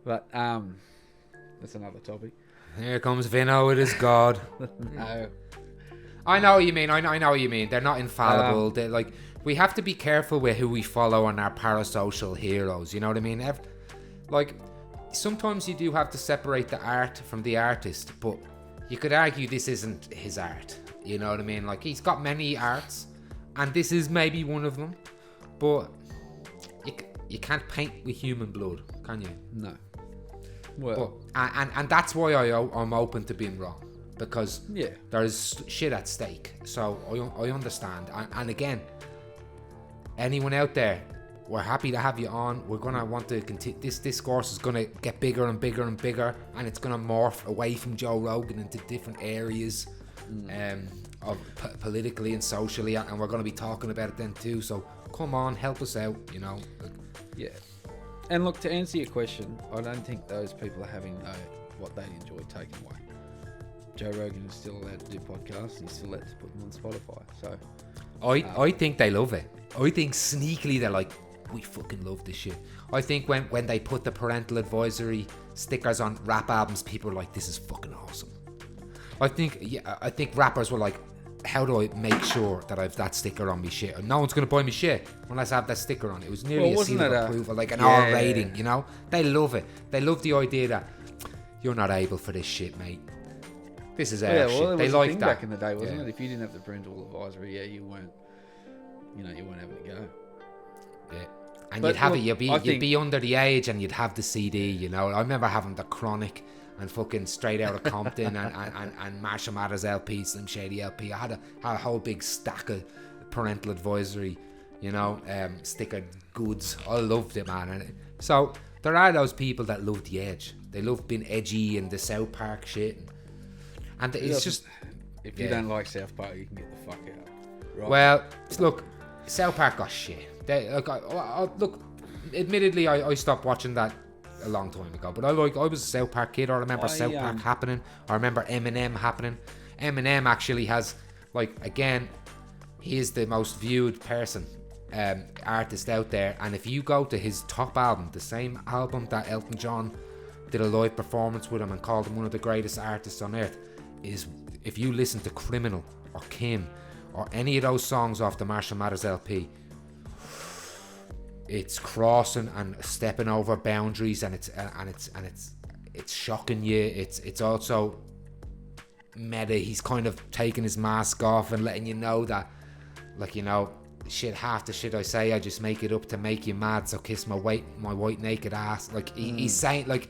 But that's another topic. Here comes Vinno with his God. No. I know what you mean. I know what you mean. They're not infallible. They're like, we have to be careful with who we follow on our parasocial heroes. You know what I mean? Like, sometimes you do have to separate the art from the artist, but you could argue this isn't his art. You know what I mean? Like, he's got many arts, and this is maybe one of them, but you can't paint with human blood, can you? No. Well, but, and that's why I'm open to being wrong, because there's shit at stake. So I understand. And again, anyone out there, we're happy to have you on. We're gonna want to continue. This discourse is gonna get bigger and bigger and bigger, and it's gonna morph away from Joe Rogan into different areas, of politically and socially, and we're gonna be talking about it then too. So come on, help us out. You know. Yeah. And look, to answer your question, I don't think those people are having what they enjoy taken away. Joe Rogan is still allowed to do podcasts, and he's still allowed to put them on Spotify. So I think they love it. I think sneakily they're like, we fucking love this shit. I think when they put the parental advisory stickers on rap albums, people are like, this is fucking awesome. I think rappers were like, how do I make sure that I've that sticker on me shit? And no one's gonna buy me shit unless I have that sticker on. It was nearly a seal of approval, like an R rating, you know? They love it. They love the idea that you're not able for this shit, mate. This is our shit. They like that. Back in the day, wasn't it? If you didn't have the parental advisory, you weren't having a go. Yeah. And you'd be under the age, and you'd have the CD, you know. I remember having the Chronic and fucking Straight Outta Compton and Marshall Mathers LP, Slim Shady LP. I had a whole big stack of parental advisory, you know, sticker goods. I loved it, man. And so there are those people that love the edge. They love being edgy and the South Park shit. And it's just... If you don't like South Park, you can get the fuck out. Right. Well, look, South Park got shit. Look, admittedly, I stopped watching that a long time ago, but I was a South Park kid. I remember South Park happening. I remember Eminem happening. Eminem actually has, like, again, he is the most viewed artist out there, and if you go to his top album, the same album that Elton John did a live performance with him and called him one of the greatest artists on earth, is if you listen to Criminal or Kim or any of those songs off the Marshall Mathers LP, it's crossing and stepping over boundaries, and it's shocking you. It's also meta. He's kind of taking his mask off and letting you know that, like, you know, half the shit I say, I just make it up to make you mad. So kiss my white naked ass. Like he's saying, like,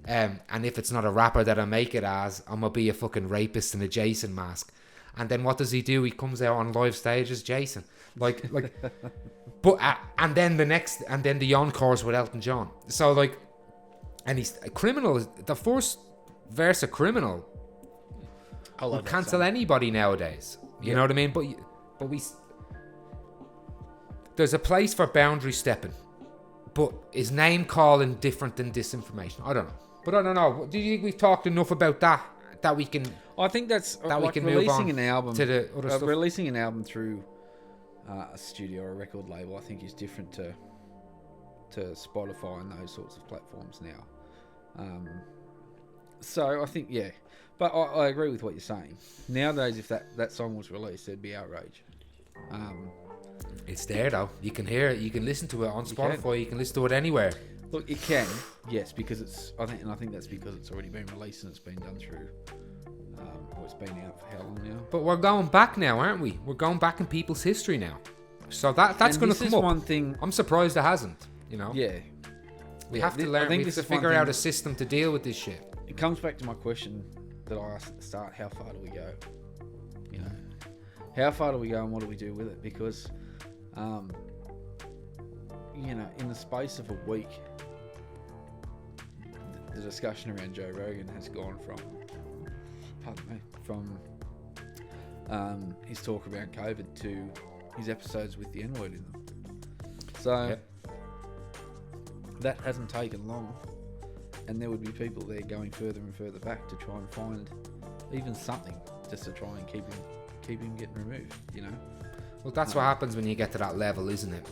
and if it's not a rapper that I make it as, I'm gonna be a fucking rapist in a Jason mask. And then what does he do? He comes out on live stage as Jason. Like, but and then the encores with Elton John. So like, and he's Criminal. The first verse of Criminal will cancel anybody nowadays. You know what I mean? But there's a place for boundary stepping. But is name calling different than disinformation? I don't know. But I don't know. Do you think we've talked enough about that? That we can. I think that's that like we can move on an album to the other stuff. Releasing an album through a studio or a record label, I think, is different to Spotify and those sorts of platforms now. So I think, but I agree with what you're saying. Nowadays, if that song was released, there'd be outrage. It's there though. You can hear it. You can listen to it on Spotify. You can listen to it anywhere. Look, it can, yes, because I think that's because it's already been released and it's been done through. It's been out for how long now? But we're going back now, aren't we? We're going back in people's history now. So that's going to come up. One thing. I'm surprised it hasn't. You know. Yeah. We have to learn. We have to figure out a system to deal with this shit. It comes back to my question that I asked at the start: how far do we go? You know, how far do we go, and what do we do with it? Because, you know, in the space of a week, the discussion around Joe Rogan has gone from his talk about COVID to his episodes with the N-word in them. So that hasn't taken long, and there would be people there going further and further back to try and find even something just to try and keep him getting removed, you know. Well, that's what happens when you get to that level, isn't it?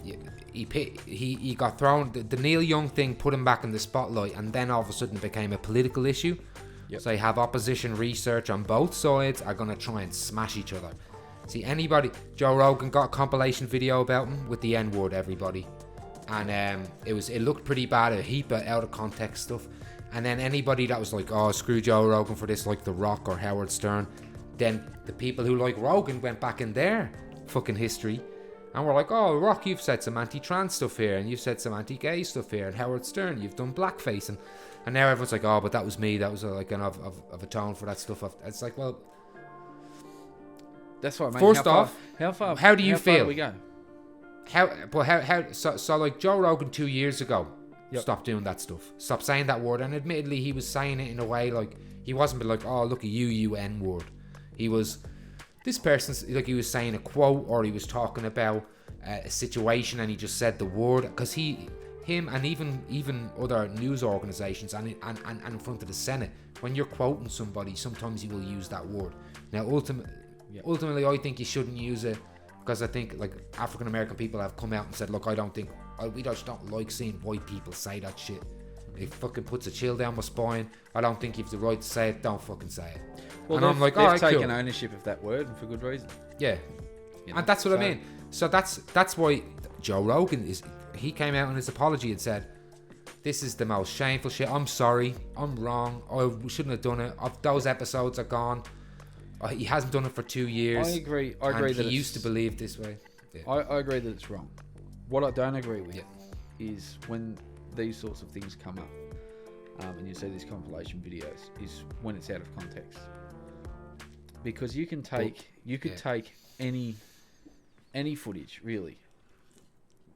He got thrown. The Neil Young thing put him back in the spotlight, and then all of a sudden it became a political issue. Yep. So you have opposition research on both sides are going to try and smash each other. See, Joe Rogan got a compilation video about him with the N-word, everybody. And it looked pretty bad, a heap of out of context stuff. And then anybody that was like, oh, screw Joe Rogan for this, like The Rock or Howard Stern, then the people who like Rogan went back in their fucking history and we're like, oh, Rock, you've said some anti-trans stuff here, and you've said some anti-gay stuff here, and Howard Stern, you've done blackface, and now everyone's like, oh, but that was me, that was like an of a tone for that stuff. It's like, well, that's what I mean. First off, how do you feel? We go. So like Joe Rogan 2 years ago stopped doing that stuff, stopped saying that word, and admittedly he was saying it in a way like he wasn't like, oh, look at you N-word. He was, this person's like, he was saying a quote, or he was talking about a situation and he just said the word, because him and even other news organizations and in front of the Senate, when you're quoting somebody, sometimes you will use that word. Now ultimately I think you shouldn't use it, because I think like African American people have come out and said, look, we just don't like seeing white people say that shit. It fucking puts a chill down my spine. I don't think you've the right to say it. Don't fucking say it. Well, and I'm like, they've taken ownership of that word, and for good reason. Yeah, you know? And that's what I mean. So that's why Joe Rogan he came out in his apology and said, this is the most shameful shit. I'm sorry. I'm wrong. I shouldn't have done it. Those episodes are gone. He hasn't done it for 2 years. I agree that he used to believe this way. Yeah. I agree that it's wrong. What I don't agree with is when these sorts of things come up, and you see these compilation videos, is when it's out of context. Because you can take take any footage really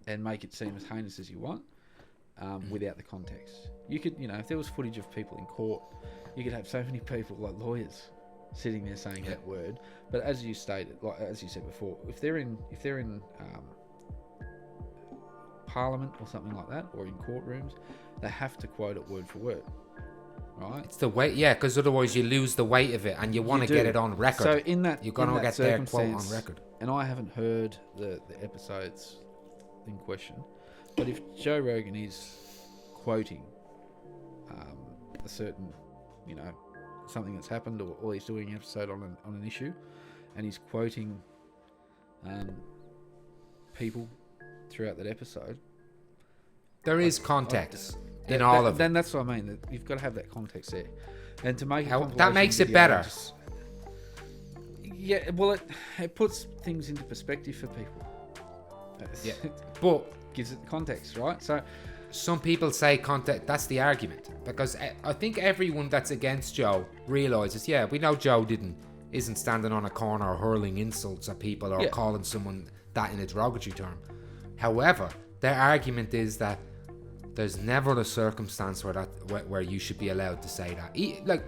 and make it seem as heinous as you want, without the context. You could, if there was footage of people in court, you could have so many people, like lawyers, sitting there saying that word. But as you stated, like as you said before, if they're in Parliament or something like that, or in courtrooms, they have to quote it word for word. Right? It's the weight, because otherwise you lose the weight of it, and you want to get it on record. So you're going to get their quote on record. And I haven't heard the episodes in question, but if Joe Rogan is quoting a certain, something that's happened, or he's doing an episode on an issue, and he's quoting people throughout that episode, there is context in all of it. Then that's what I mean. That you've got to have that context there, and to make that makes it better. It puts things into perspective for people. But gives it context, right? So some people say context. That's the argument, because I think everyone that's against Joe realizes, we know Joe isn't standing on a corner hurling insults at people or calling someone that in a derogatory term. However, their argument is that there's never a circumstance where you should be allowed to say that.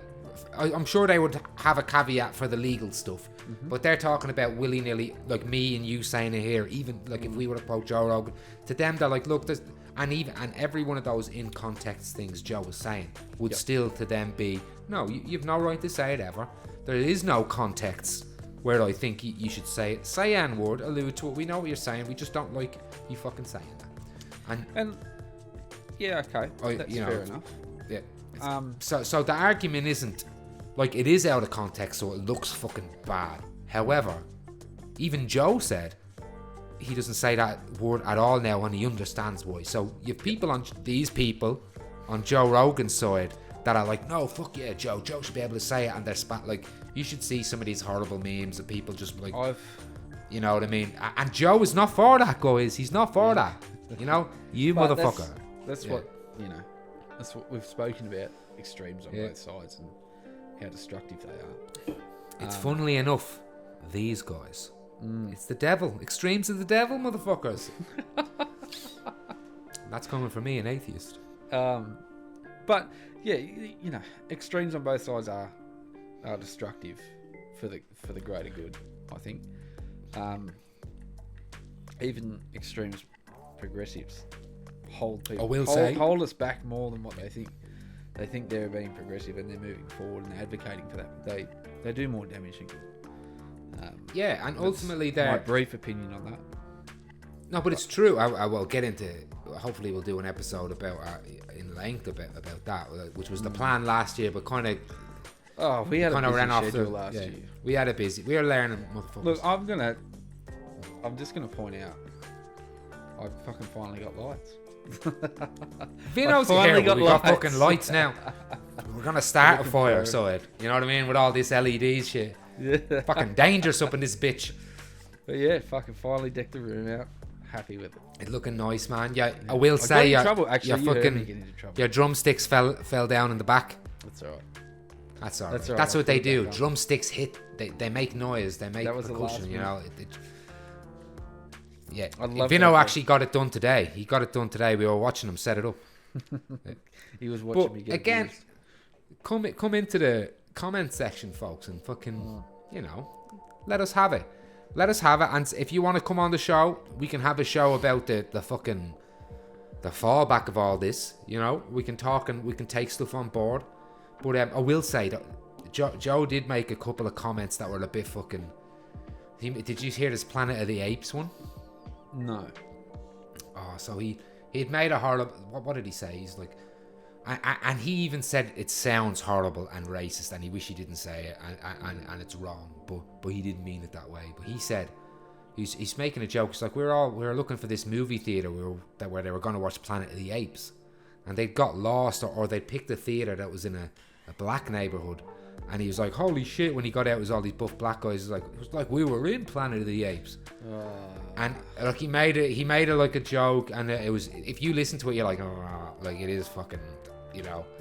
I'm sure they would have a caveat for the legal stuff, but they're talking about willy-nilly, like me and you saying it here. Even like if we were to quote Joe Rogan, to them they're like, look, and every one of those in context things Joe was saying would still to them be, no, you've no right to say it ever. There is no context where I think you should say it. Say N-word, allude to it. We know what you're saying. We just don't like you fucking saying that. And yeah, okay, that's fair enough. Yeah. So the argument isn't like it is out of context, so it looks fucking bad. However, even Joe said he doesn't say that word at all now, and he understands why. So you have these people on Joe Rogan's side that are like, no, fuck yeah, Joe should be able to say it, and they're like, you should see some of these horrible memes of people just like, you know what I mean? And Joe is not for that, guys. He's not for that. You motherfucker. That's what that's what we've spoken about. Extremes on both sides and how destructive they are. It's funnily enough, these guys. It's the devil. Extremes of the devil, motherfuckers. That's coming from me, an atheist. But yeah, extremes on both sides are destructive for the greater good. I think even extremist progressives hold people. Hold us back more than what they think. They think they're being progressive and they're moving forward and advocating for that. They do more damage than good. And ultimately, they're my brief opinion on that. No, but it's true. I will get into. Hopefully, we'll do an episode about in length about that, which was the plan last year, but kind of. We had a busy ran off schedule last year. We had a busy. We were learning. Look, I'm just gonna point out. I fucking finally got lights. Vinno's here. We got fucking lights now. We're gonna start a fireside. You know what I mean? With all this LED shit. Yeah. Fucking dangerous up in this bitch. But yeah, fucking finally decked the room out. Happy with it. It's looking nice, man. Yeah, I will say got in trouble. Actually, you heard me get into trouble. Your drumsticks fell down in the back. That's alright. That's alright. That's what they do. Drumsticks hit. They make noise. They make percussion. You know. Yeah, Vinno actually got it done today. He got it done today. We were watching him set it up. He was watching me get again, abused. come into the comment section, folks, and fucking, let us have it. Let us have it. And if you want to come on the show, we can have a show about the fallback of all this. We can talk and we can take stuff on board. But I will say that Joe did make a couple of comments that were a bit fucking. Did you hear this Planet of the Apes one? No. Oh, so he'd made a horrible. What did he say? He's like, and he even said it sounds horrible and racist, and he wish he didn't say it, and it's wrong, but he didn't mean it that way. But he said he's making a joke. It's like we were looking for this movie theater where they were going to watch Planet of the Apes, and they got lost or they picked a theater that was in a black neighborhood. And he was like, holy shit, when he got out, it was all these buff black guys. It was like we were in Planet of the Apes. And like he made it like a joke, and it was, if you listen to it, you're like, oh, like it is fucking,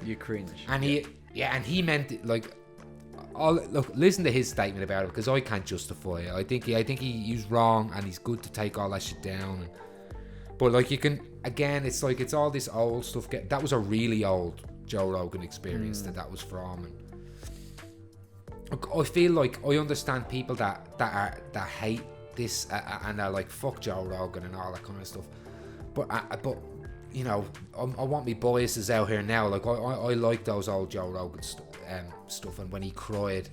you cringe. And he meant it, like, look, listen to his statement about it, because I can't justify it. I think he's wrong, and he's good to take all that shit down. But like you can, again, it's like it's all this old stuff. That was a really old Joe Rogan experience that was from. And I feel like I understand people that hate this and are like, fuck Joe Rogan and all that kind of stuff. But I want me biases out here now. Like I like those old Joe Rogan stuff, and when he cried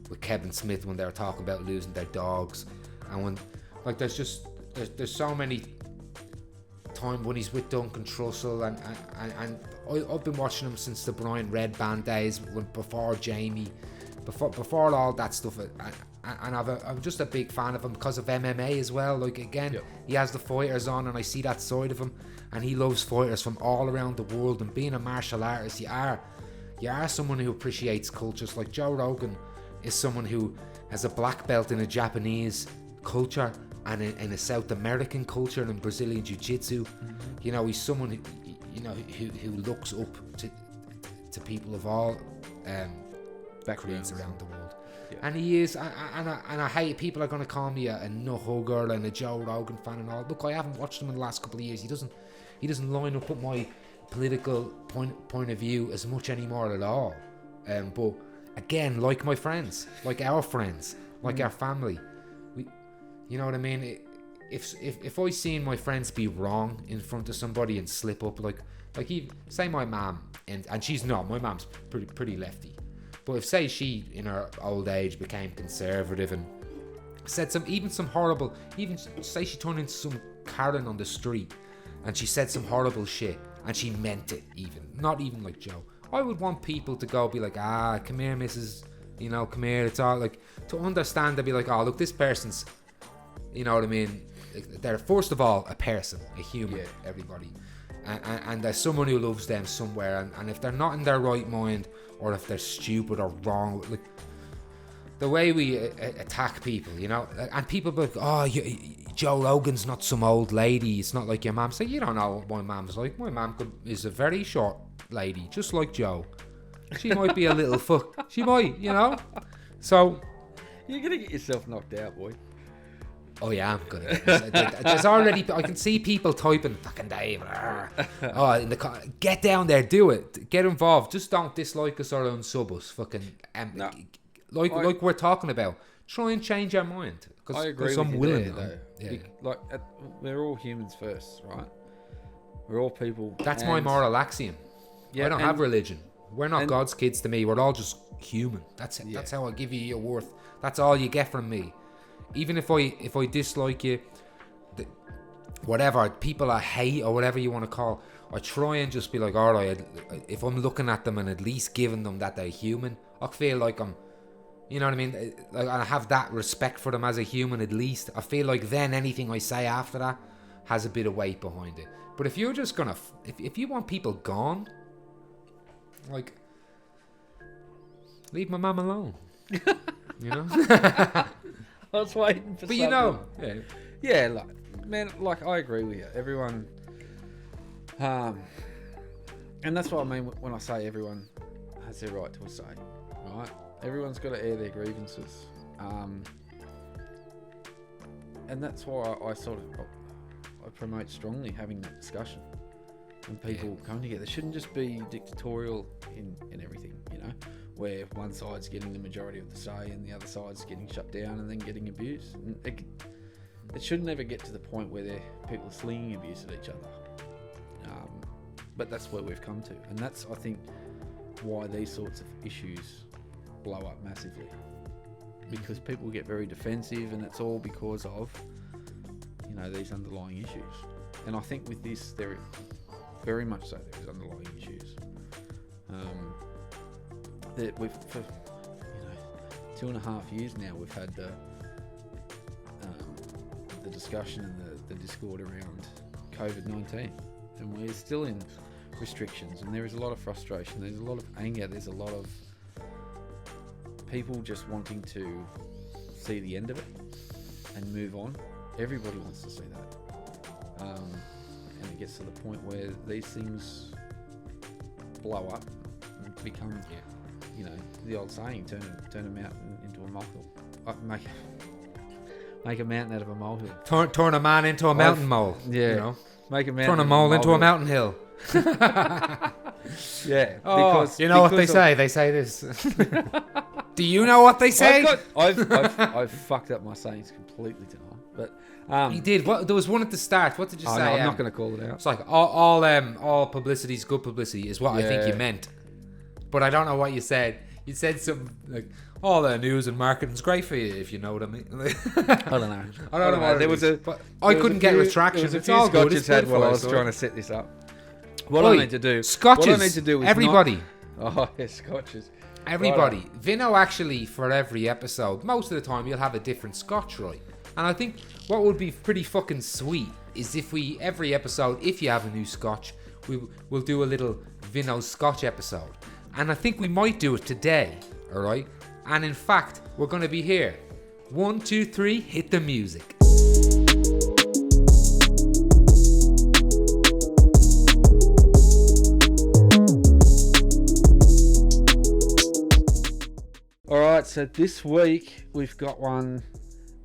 with Kevin Smith when they were talking about losing their dogs, and when like there's so many time when he's with Duncan Trussell, and I've been watching him since the Brian Red Band days, before Jamie. Before all that stuff, and I'm just a big fan of him because of MMA as well. Like again, he has the fighters on, and I see that side of him, and he loves fighters from all around the world. And being a martial artist, you are someone who appreciates cultures. Like Joe Rogan is someone who has a black belt in a Japanese culture and in a South American culture and in Brazilian Jiu-Jitsu. He's someone who looks up to people of all backgrounds around the world. And he is, and I hate people are going to call me a nut hugger and a Joe Rogan fan and all. Look, I haven't watched him in the last couple of years. He doesn't line up with my political point of view as much anymore at all. But again, like my friends, like our friends, like our family, you know what I mean? If I seen my friends be wrong in front of somebody and slip up, like say my mom, and she's not, my mom's pretty lefty. But if say she in her old age became conservative and said some horrible, even say she turned into some Karen on the street and she said some horrible shit and she meant it, not even like Joe, I would want people to go be like, come here Mrs. Come here, it's all like, to understand, to be like, oh look, this person's, you know what I mean, they're first of all a person, a human, everybody, and there's someone who loves them somewhere, and if they're not in their right mind, or if they're stupid or wrong, like the way we attack people, and people be like, oh, Joe Rogan's not some old lady, it's not like your mom. So you don't know what my mom's like. My mom is a very short lady, just like Joe. She might be a little fuck. She might, So you're gonna get yourself knocked out, boy. Oh yeah, I'm gonna. There's already. I can see people typing, "Fucking Dave." Oh, in the get down there, do it, get involved. Just don't dislike us or unsub us. Fucking. No. like we're talking about. Try and change our mind. I agree with I'm you willing. there, though. Yeah. We're all humans first, right? We're all people. That's my moral axiom. Yeah, I don't have religion. We're not God's kids to me. We're all just human. That's it. Yeah. That's how I give you your worth. That's all you get from me. Even if I dislike you, whatever, people I hate or whatever you want to call, I try and just be like, all right, if I'm looking at them and at least giving them that they're human, I feel like I'm, you know what I mean? Like, I have that respect for them as a human at least. I feel like then anything I say after that has a bit of weight behind it. But if you're just gonna, if you want people gone, like, leave my mum alone. You know? I was waiting for but something. you know, yeah, like I agree with you. Everyone, and that's what I mean when I say everyone has their right to a say, right? Everyone's got to air their grievances, and that's why I promote strongly having that discussion and people coming together. It shouldn't just be dictatorial in everything, you know, where one side's getting the majority of the say and the other side's getting shut down and then getting abused. And it should never get to the point where people are slinging abuse at each other. But that's where we've come to, and that's, I think, why these sorts of issues blow up massively, because people get very defensive, and it's all because of, you know, these underlying issues. And I think with this, there very much so there is underlying issues that we've, for 2.5 years now, we've had the discussion and the discord around COVID-19, and we're still in restrictions, and there is a lot of frustration, there's a lot of anger, there's a lot of people just wanting to see the end of it and move on. Everybody wants to see that, and it gets to the point where these things blow up and become, you know, the old saying, turn a mountain into a molehill. Make a mountain out of a molehill. Turn a man into a mountain mole. Yeah. You know? Make a mountain. Turn a mole into a mountain hill. Yeah. Oh, because you know what they say? They say this. Do you know what they say? I've fucked up my sayings completely tonight. But you did. What? There was one at the start. What did you say? No, I'm not going to call it out. It's like all publicity is good publicity is what I think you meant. But I don't know what you said. You said something like, all the news and marketing's great for you, if you know what I mean. I don't know. I don't know. I couldn't get retraction. It's all good. It's had while I was trying to set this up. What I need to do. Scotches. What I need to do is everybody. Scotches. Everybody. Right. Vinno actually, for every episode, most of the time, you'll have a different scotch, right? And I think what would be pretty fucking sweet is if every episode, if you have a new scotch, we'll do a little Vinno scotch episode. And I think we might do it today, alright? And in fact, we're going to be here. 1, 2, 3, hit the music. Alright, so this week we've got one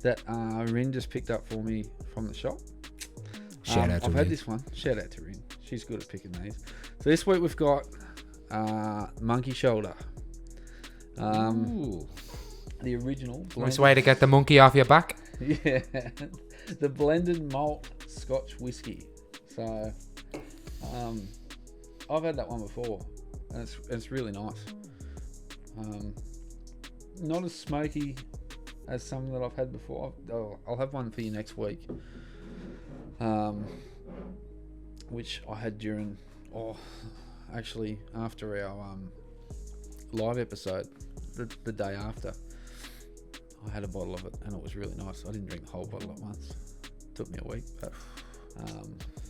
that Rin just picked up for me from the shop. Shout out to I've Rin. had this one. Shout out to Rin. She's good at picking these. So this week we've got Monkey Shoulder. Ooh. The original. Nice way to get the monkey off your back. Yeah. The blended malt Scotch whiskey. So I've had that one before, and it's really nice. Not as smoky as some that I've had before. I'll have one for you next week, which I had actually after our live episode, the day after. I had a bottle of it and it was really nice. I didn't drink the whole bottle at once. It took me a week, but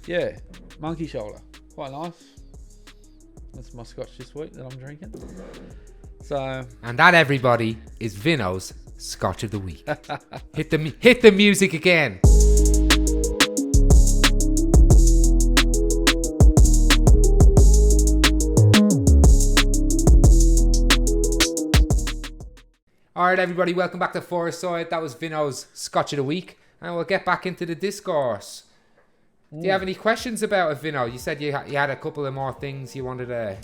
yeah, Monkey Shoulder, quite nice. That's my scotch this week that I'm drinking. So, and that, everybody, is Vinno's Scotch of the Week. Hit the music again. Alright, everybody, welcome back to Fireside. That was Vinno's Scotch of the Week, and we'll get back into the discourse. Do you have any questions about it, Vinno? You said you had a couple of more things you wanted to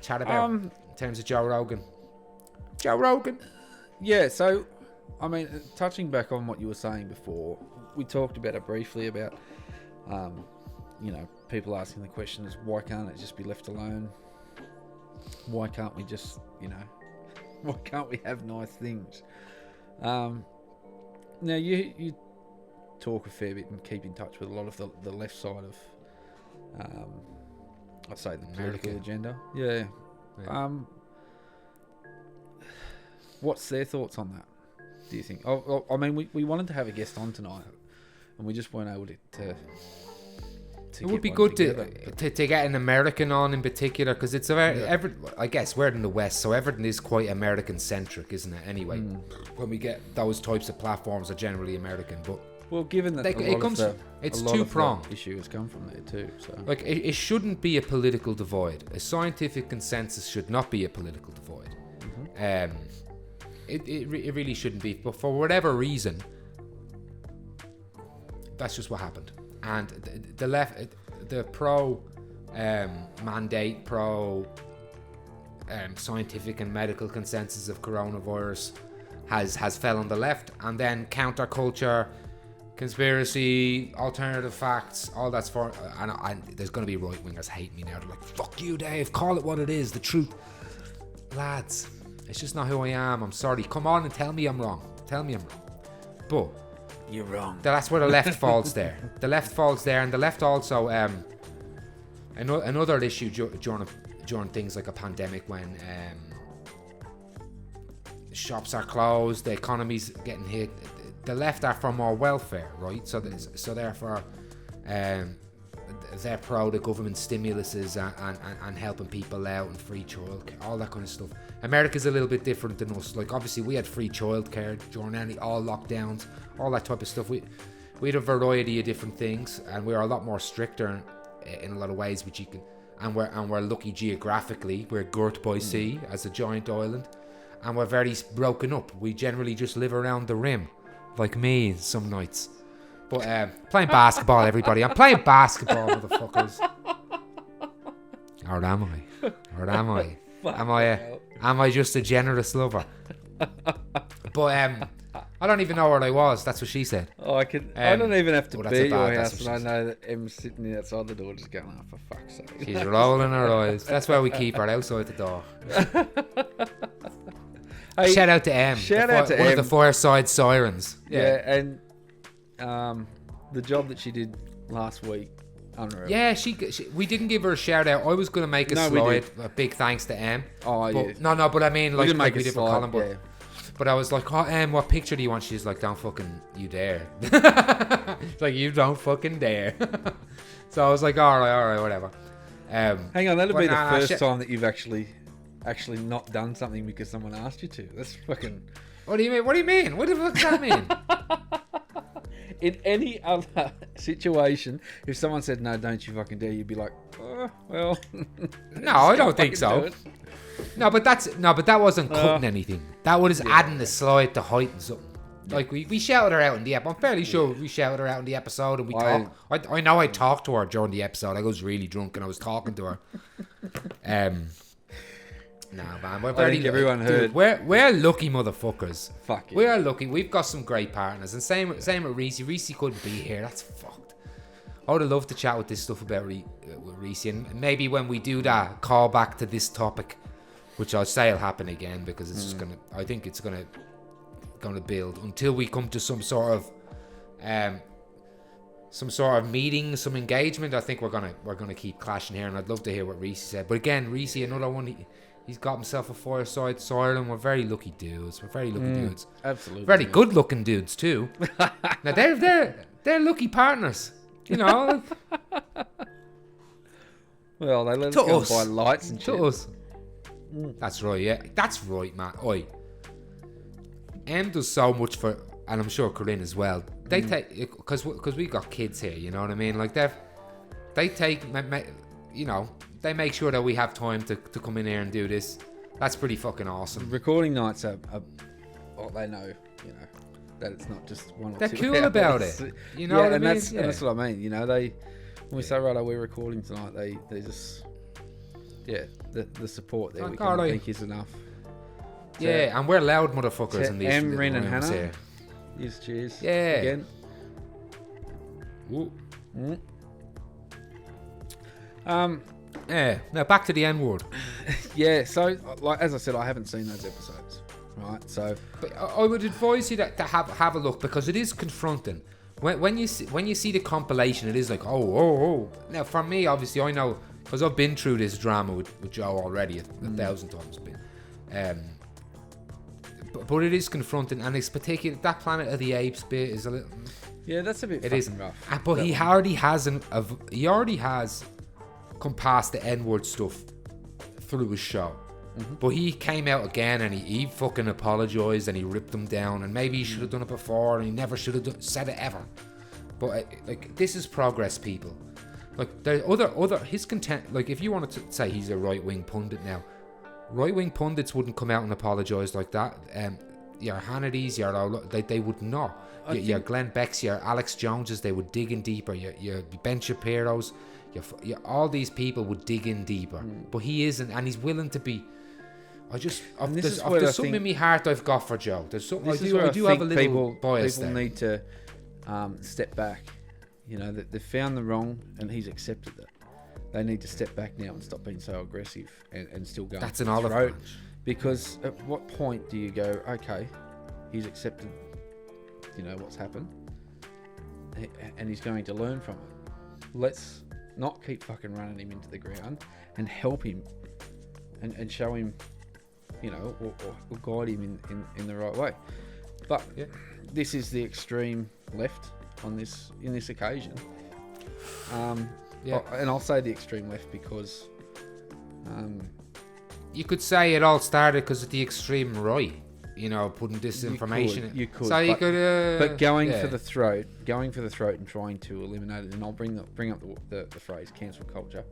chat about in terms of Joe Rogan. Joe Rogan? Yeah, so, I mean, touching back on what you were saying before, we talked about it briefly about, people asking the question is, why can't it just be left alone? Why can't we just, why can't we have nice things? Now, you talk a fair bit and keep in touch with a lot of the left side of, I'd say, the political agenda. Yeah. What's their thoughts on that, do you think? I mean, we wanted to have a guest on tonight, and we just weren't able to it would be good to get an American on in particular, because it's I guess we're in the West, so everything is quite American centric, isn't it? Anyway, when we get those types of platforms are generally American, but well, given that it's two-pronged. Issue has come from there too. So like it shouldn't be a political divide. A scientific consensus should not be a political divide. It really shouldn't be. But for whatever reason, that's just what happened. And the left, the pro mandate, pro scientific and medical consensus of coronavirus has fell on the left, and then counterculture, conspiracy, alternative facts, all that's for. And there's going to be right wingers hate me now. They're like, "Fuck you, Dave. Call it what it is. The truth, lads. It's just not who I am. I'm sorry. Come on and tell me I'm wrong. Tell me I'm wrong." But you're wrong. That's where the left falls there. The left falls there, and the left also another issue during things like a pandemic, when shops are closed, the economy's getting hit. The left are for more welfare, right? So therefore, they're pro the government stimuluses and helping people out and free childcare, all that kind of stuff. America's a little bit different than us. Like, obviously we had free childcare during all lockdowns, all that type of stuff. We had a variety of different things, and we're a lot more stricter in a lot of ways, which you can. And we're lucky geographically. We're girt by sea as a giant island, and we're very broken up. We generally just live around the rim, like me some nights. But playing basketball, everybody. I'm playing basketball, motherfuckers. Or am I? Or am I? Am I just a generous lover? But I don't even know where I was. That's what she said. Oh, I don't even have to be at your house, and I know that Em's sitting outside the door, just going, "Oh, for fuck's sake!" She's rolling her eyes. That's why we keep her outside the door. Hey, shout out to Em. One of the Fireside sirens. Yeah, and the job that she did last week, unreal. Yeah, we didn't give her a shout out. I was going to make a slide. A big thanks to Em. Oh, yeah. No, but I mean, like, we did for Colin, yeah. But I was like, "Oh, Em, what picture do you want?" She's like, "Don't fucking you dare." It's like, "You don't fucking dare." So I was like, all right, whatever. Hang on, that'll be the first time that you've actually not done something because someone asked you to. That's fucking... What do you mean? What do you mean? What the fuck does that mean? In any other situation, if someone said, "No, don't you fucking dare," you'd be like, "Oh, well." No, I don't think so. No, but that wasn't cutting anything. That was adding the slide to heighten something. Yeah. Like we shouted her out in the episode. I'm fairly sure we shouted her out in the episode, and we talked. I know I talked to her during the episode. I was really drunk and I was talking to her. No, man, we're very. Everyone heard. We're lucky motherfuckers. Fuck yeah. We are lucky. We've got some great partners, and same with Reese. Reese couldn't be here. That's fucked. I would have loved to chat with this stuff about with Reese, and maybe when we do that, call back to this topic, which I'll say will happen again, because it's just gonna. I think it's gonna build until we come to some sort of meeting, some engagement. I think we're gonna keep clashing here, and I'd love to hear what Reese said. But again, Reese, another one. He's got himself a Fireside soil, and we're very lucky dudes. We're very lucky dudes. Absolutely. Very good looking dudes too. Now they're lucky partners. You know. Well, they let us go and buy lights and shit. To us. That's right, yeah. That's right, man. Oi. Em does so much for, and I'm sure Corinne as well. They take, because we got kids here, you know what I mean? Like they take, you know, they make sure that we have time to come in here and do this. That's pretty fucking awesome. Recording nights are they know, you know, that it's not just one or They're 2 cool hours. about it. You know what I mean? And that's what I mean. You know, when we say, right, we're recording tonight, they just, the support there, we can think is enough Yeah, and we're loud motherfuckers in these Em, little Rin and rooms Hannah. here. Yes, cheers. Yeah. Again. Ooh. Yeah. Now back to the N word. Yeah. So, like as I said, I haven't seen those episodes. Right. So, But I would advise you to have a look, because it is confronting. When you see the compilation, it is like, oh. Now for me, obviously, I know, because I've been through this drama with Joe already a thousand times. But it is confronting, and it's particular. That Planet of the Apes bit is a little. yeah, that's a bit It is fucking rough. but That he one. already has come past the N-word stuff through his show. But he came out again and he fucking apologized and he ripped them down, and maybe he should have done it before and he never should have said it ever. But like, this is progress, people. Like, there other his content. Like, if you wanted to say he's a right-wing pundit now, right-wing pundits wouldn't come out and apologise like that. Your Hannitys, they would not. Your Glenn Becks, your Alex Joneses, they would dig in deeper. Your Ben Shapiro's, all these people would dig in deeper. But he isn't, and he's willing to be. There's something in my heart I've got for Joe. There's something I do have a little bias people there. need to step back. You know, that they've found the wrong and he's accepted it. They need to step back now and stop being so aggressive and still go. That's an olive branch. Because at what point do you go, okay, he's accepted, you know, what's happened, and he's going to learn from it. Let's not keep fucking running him into the ground and help him and show him, you know, or guide him in the right way. But this is the extreme left in this occasion. And I'll say the extreme left because you could say it all started because of the extreme right, you know, putting disinformation. You could. So you could. But going for the throat and trying to eliminate it, and I'll bring up the phrase cancel culture,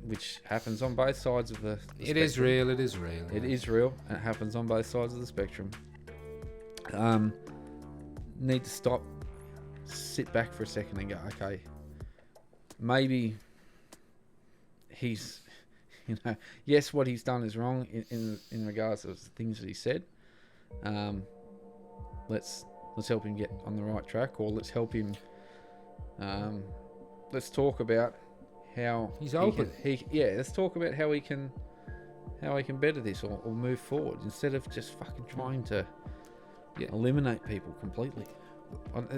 which happens on both sides of the It spectrum. is real. It is real. It is real, and it happens on both sides of the spectrum. Need to stop, sit back for a second, and go, okay, maybe he's, you know, yes, what he's done is wrong in regards to the things that he said. Let's help him get on the right track, or let's help him. Let's talk about how He's open. Let's talk about how he can better this or move forward instead of just fucking trying to eliminate people completely.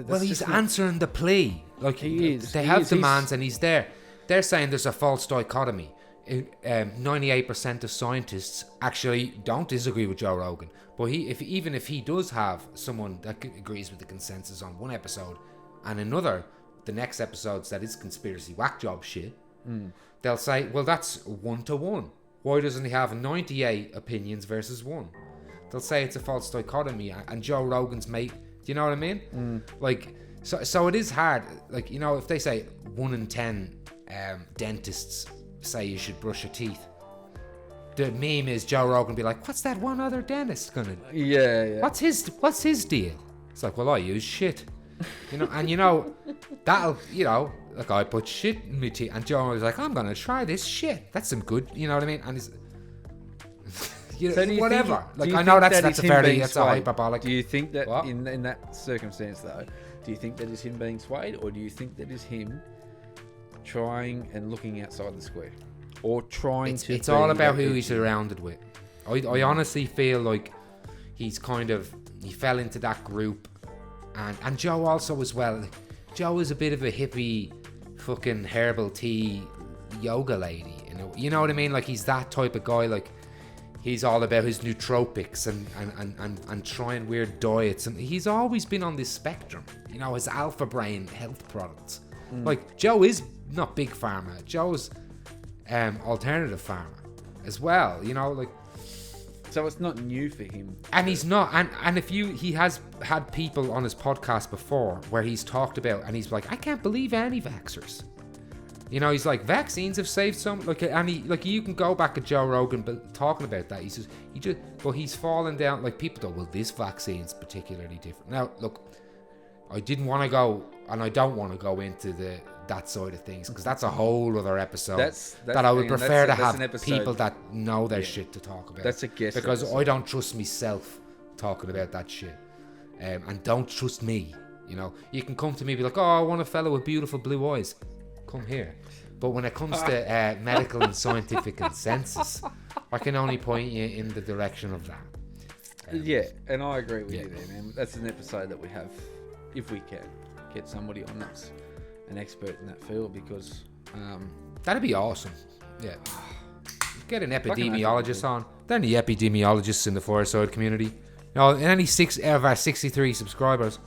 Well, he's answering the plea. Like, he is. They He have is. demands, and he's there. They're saying there's a false dichotomy. 98% of scientists actually don't disagree with Joe Rogan. But even if he does have someone that agrees with the consensus on one episode, and another, the next episode's that is conspiracy whack job shit, they'll say, well, that's 1-to-1. Why doesn't he have 98 opinions versus 1? They'll say it's a false dichotomy, and Joe Rogan's mate. Do you know what I mean? Like, so it is hard. Like, you know, if they say 1 in 10 dentists say you should brush your teeth, the meme is Joe Rogan be like, what's that one other dentist gonna do? Yeah. What's his deal? It's like, well, I use shit. You know, and you know, that'll, you know, like, I put shit in my teeth, and Joe was like, I'm gonna try this shit. That's some good, you know what I mean? And he's you know, So do you whatever. think- like, do you I know think that's that a is him fairly being that's a swayed? hyperbolic. Do you think that What? in that circumstance though, do you think that is him being swayed, or do you think that is him trying and looking outside the square, or trying to? It's all about that who edgy? he's surrounded with. I honestly feel like he fell into that group, and Joe also as well. Joe is a bit of a hippie, fucking herbal tea yoga lady. You know what I mean? Like, he's that type of guy. Like, he's all about his nootropics and trying weird diets, and he's always been on this spectrum. You know, his Alpha Brain health products. Like, Joe is not big pharma. Joe's alternative pharma as well. You know, like. So it's not new for him. And he's not, and he has had people on his podcast before where he's talked about, and he's like, I can't believe anti-vaxxers. You know, he's like, vaccines have saved some, like, and you can go back to Joe Rogan, but talking about that, he says, but he's fallen down, like, people go, well, this vaccine's particularly different. Now, look, I didn't want to go, and I don't want to go into that side of things, because that's a whole other episode. That I would prefer to have people that know their shit to talk about. That's a guest because episode. I don't trust myself talking about that shit, and don't trust me. You know, you can come to me and be like, oh, I want a fellow with beautiful blue eyes. Come here. But when it comes to medical and scientific consensus, I can only point you in the direction of that. Yeah, and I agree with you there, man. That's an episode that we have, if we can, get somebody on that's an expert in that field, because... that'd be awesome. Yeah. Get an epidemiologist on. There are any epidemiologists in the Fireside community. No, in any of our 63 subscribers.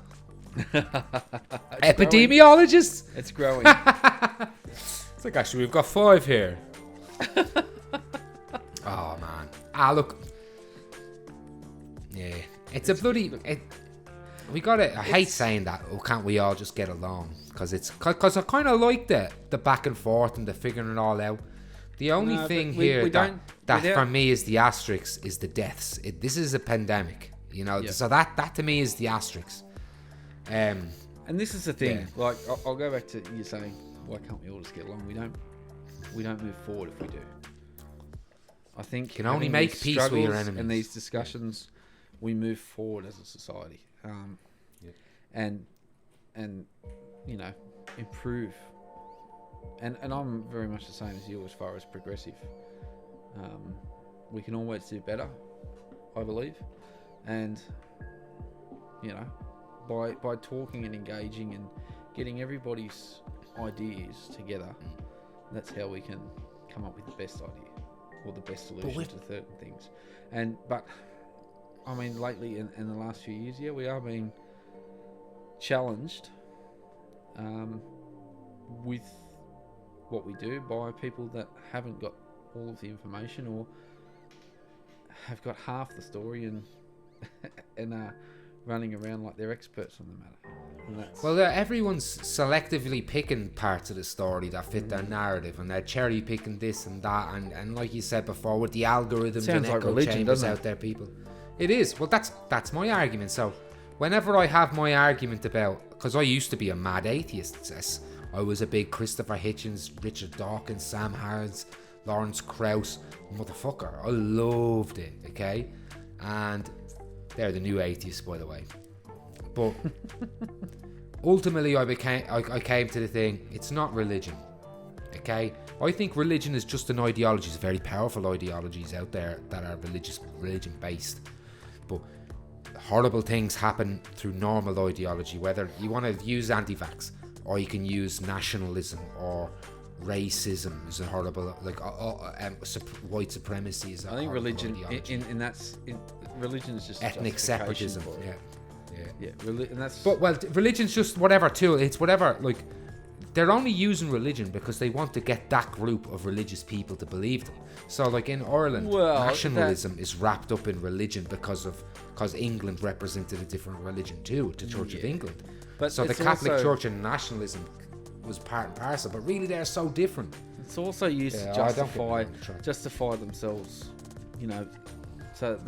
Epidemiologists? It's growing. It's like, actually, we've got 5 here. Oh, man. Look. Yeah. It's a bloody... we got it. I hate saying that. Oh, can't we all just get along? Because I kind of like the back and forth and the figuring it all out. The only thing here that for me is the asterisk is the deaths. This is a pandemic, you know. Yeah. So that to me is the asterisk. And this is the thing. Yeah. Like, I'll go back to you saying, why can't we all just get along? We don't move forward if we do. I think you can only make peace with your enemies. And these discussions, we move forward as a society, and you know, improve. And I'm very much the same as you as far as progressive. We can always do better, I believe, and you know, by talking and engaging and getting everybody's ideas together, that's how we can come up with the best idea or the best solution to certain things. But I mean, lately in the last few years, we are being challenged with what we do by people that haven't got all of the information, or have got half the story and are running around like they're experts on the matter. Well, everyone's selectively picking parts of the story that fit their narrative, and they're cherry picking this and that, and like you said before, with the algorithms and echo chambers out there, people. It is. Well, that's my argument. So whenever I have my argument about, because I used to be a mad atheist, I was a big Christopher Hitchens, Richard Dawkins, Sam Harris, Lawrence Krauss motherfucker. I loved it, okay? And they're the new atheists, by the way. But ultimately, I came to the thing, it's not religion, okay? I think religion is just an ideology. There's very powerful ideologies out there that are religion-based. But horrible things happen through normal ideology, whether you want to use anti-vax, or you can use nationalism, or racism is a horrible, like white supremacy is a horrible religion ideology. Religion is just ethnic separatism. Religion's just whatever tool. It's whatever. Like, they're only using religion because they want to get that group of religious people to believe them. So, like in Ireland, nationalism is wrapped up in religion because England represented a different religion too, the Church of England. But so the Catholic Church and nationalism was part and parcel, but really they're so different. It's also used to justify themselves, you know. So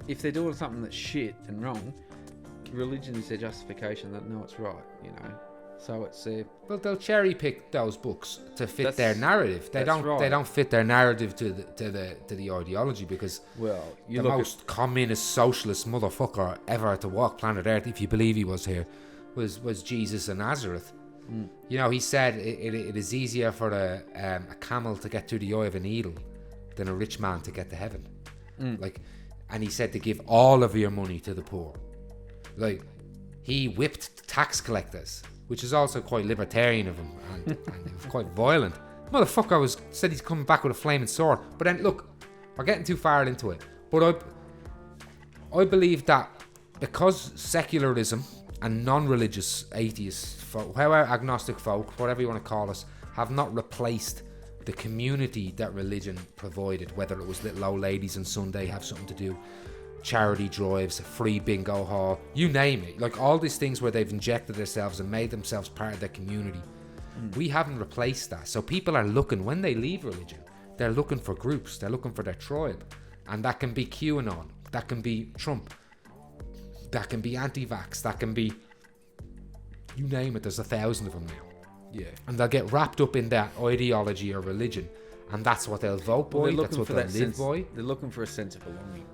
if they're doing something that's shit and wrong, religion is their justification that no, it's right, you know. So it's well, they'll cherry pick those books to fit their narrative. They don't fit their narrative to the ideology, because the most communist socialist motherfucker ever to walk planet Earth, if you believe he was here, was Jesus of Nazareth. You know, he said it is easier for a camel to get through the eye of a needle than a rich man to get to heaven. Like, and he said to give all of your money to the poor. Like, he whipped tax collectors, which is also quite libertarian of him, and it was quite violent. Motherfucker said he's coming back with a flaming sword. But then, look, we're getting too far into it. But I believe that because secularism and non-religious atheists, however, agnostic folk, whatever you want to call us, have not replaced the community that religion provided, whether it was little old ladies on Sunday have something to do, charity drives, free bingo hall, you name it, like all these things where they've injected themselves and made themselves part of their community. We haven't replaced that. So people are looking, when they leave religion, they're looking for groups, they're looking for their tribe, and that can be QAnon, that can be Trump, that can be anti-vax, that can be you name it, there's 1,000 of them now. Yeah. And they'll get wrapped up in that ideology or religion, and that's what they'll vote by, that's what they'll live by. They're looking for a sense of belonging.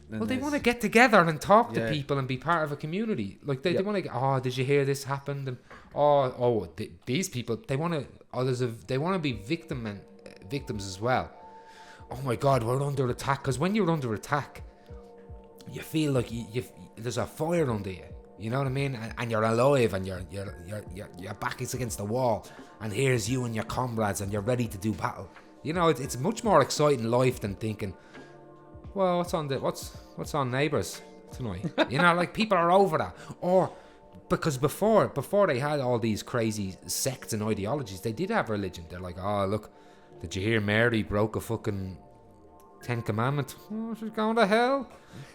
Well, they want to get together and talk to Yeah. people and be part of a community. Like, they Yep. want to, did you hear this happened? And, these people, they want to, they want to be victims as well. Oh my God, we're under attack. Because when you're under attack, you feel like there's a fire under you. You know what I mean? And you're alive, and your back is against the wall, and here's you and your comrades, and you're ready to do battle. You know, it's much more exciting life than thinking, well, what's on Neighbours tonight? You know, like, people are over that. Or because before they had all these crazy sects and ideologies, they did have religion. They're like, oh, look, did you hear Mary broke a fucking 10 Commandments? Oh, she's going to hell.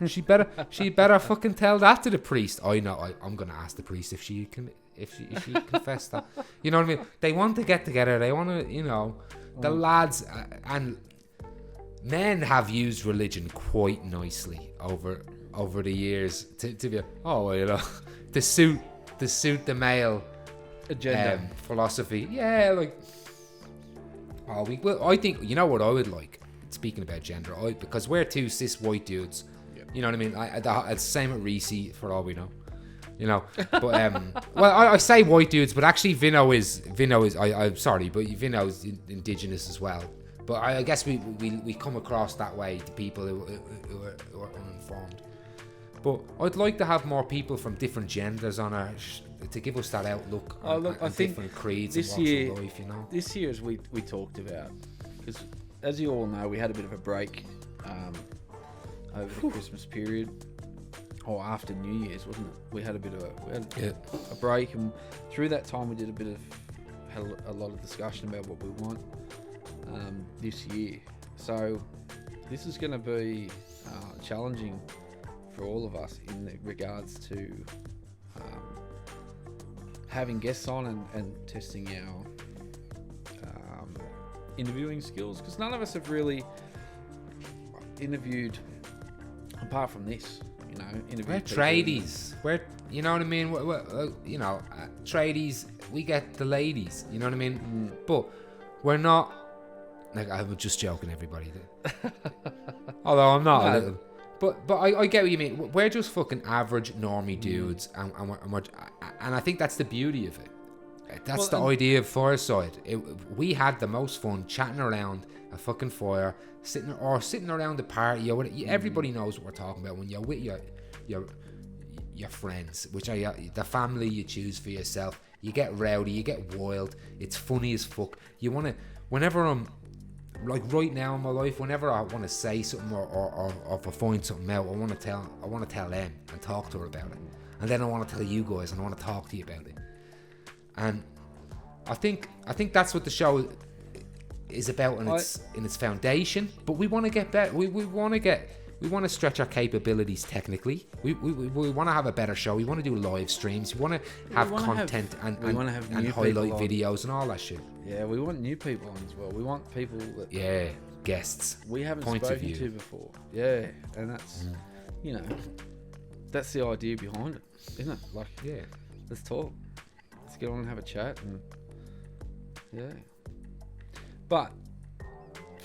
She better fucking tell that to the priest. I know. I'm gonna ask the priest if she confessed that. You know what I mean? They want to get together. They want to, you know, the lads and men have used religion quite nicely over the years to be, you know, to suit the male Agenda. philosophy. Yeah, like, I think, you know what I would like. Speaking about gender, because we're two cis white dudes. You know what I mean? It's the same at Reese, for all we know. You know, but well, I say white dudes, but actually Vinno is. I'm sorry, but Vinno is indigenous as well. But I guess we come across that way to people who are uninformed. But I'd like to have more people from different genders on our to give us that outlook. I think different creeds this and walks year, of life. You know, this year, as we talked about, because as you all know, we had a bit of a break over the Christmas period, or after New Year's, wasn't it? We had a break, and through that time, we did had a lot of discussion about what we want this year. So this is going to be challenging for all of us in regards to having guests on and testing our interviewing skills, because none of us have really interviewed apart from this. You know, we're tradies. We're, you know what I mean? We're you know, tradies. We get the ladies. You know what I mean? But we're not. Like, I was just joking, everybody. Although I'm not. No. A little. But I get what you mean. We're just fucking average normie dudes, and I think that's the beauty of it. That's the idea of Fireside. We had the most fun chatting around a fucking fire, sitting around the party. Everybody knows what we're talking about when you're with your friends, which are the family you choose for yourself. You get rowdy, you get wild. It's funny as fuck. You want to, whenever I'm like right now in my life, whenever I want to say something or if I find something out, I want to tell them and talk to her about it, and then I want to tell you guys and I want to talk to you about it. And I think that's what the show is about in its foundation. But we want to get better. We want to stretch our capabilities technically. We want to have a better show. We want to do live streams. We want to have content and highlight videos and all that shit. Yeah, we want new people on as well. We want people that guests we haven't points spoken of view to before. Yeah, and that's you know, that's the idea behind it, isn't it? Like, let's talk. Let's get on and have a chat, and But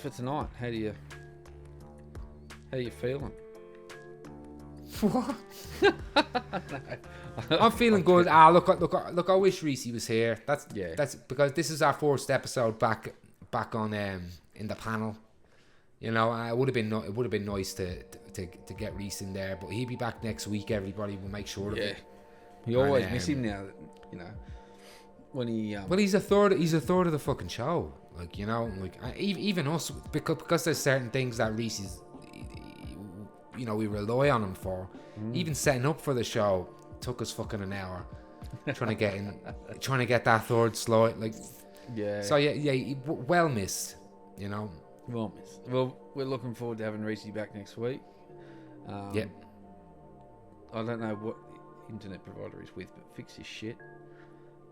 for tonight, how you feeling? What? I'm feeling good. Look! I wish Reese was here. That's because this is our first episode back on in the panel. You know, it would have been nice to get Reese in there, but he'll be back next week. Everybody will make sure of it. We always miss him now. You know, when he well, he's a third of the fucking show. Like, you know, like even us, because there's certain things that Reese is, you know, we rely on him for. Even setting up for the show took us fucking an hour, trying to get that third slot. Like, So well missed. You know. Well missed. Well, we're looking forward to having Reese back next week. I don't know what internet provider he's with, but fix his shit,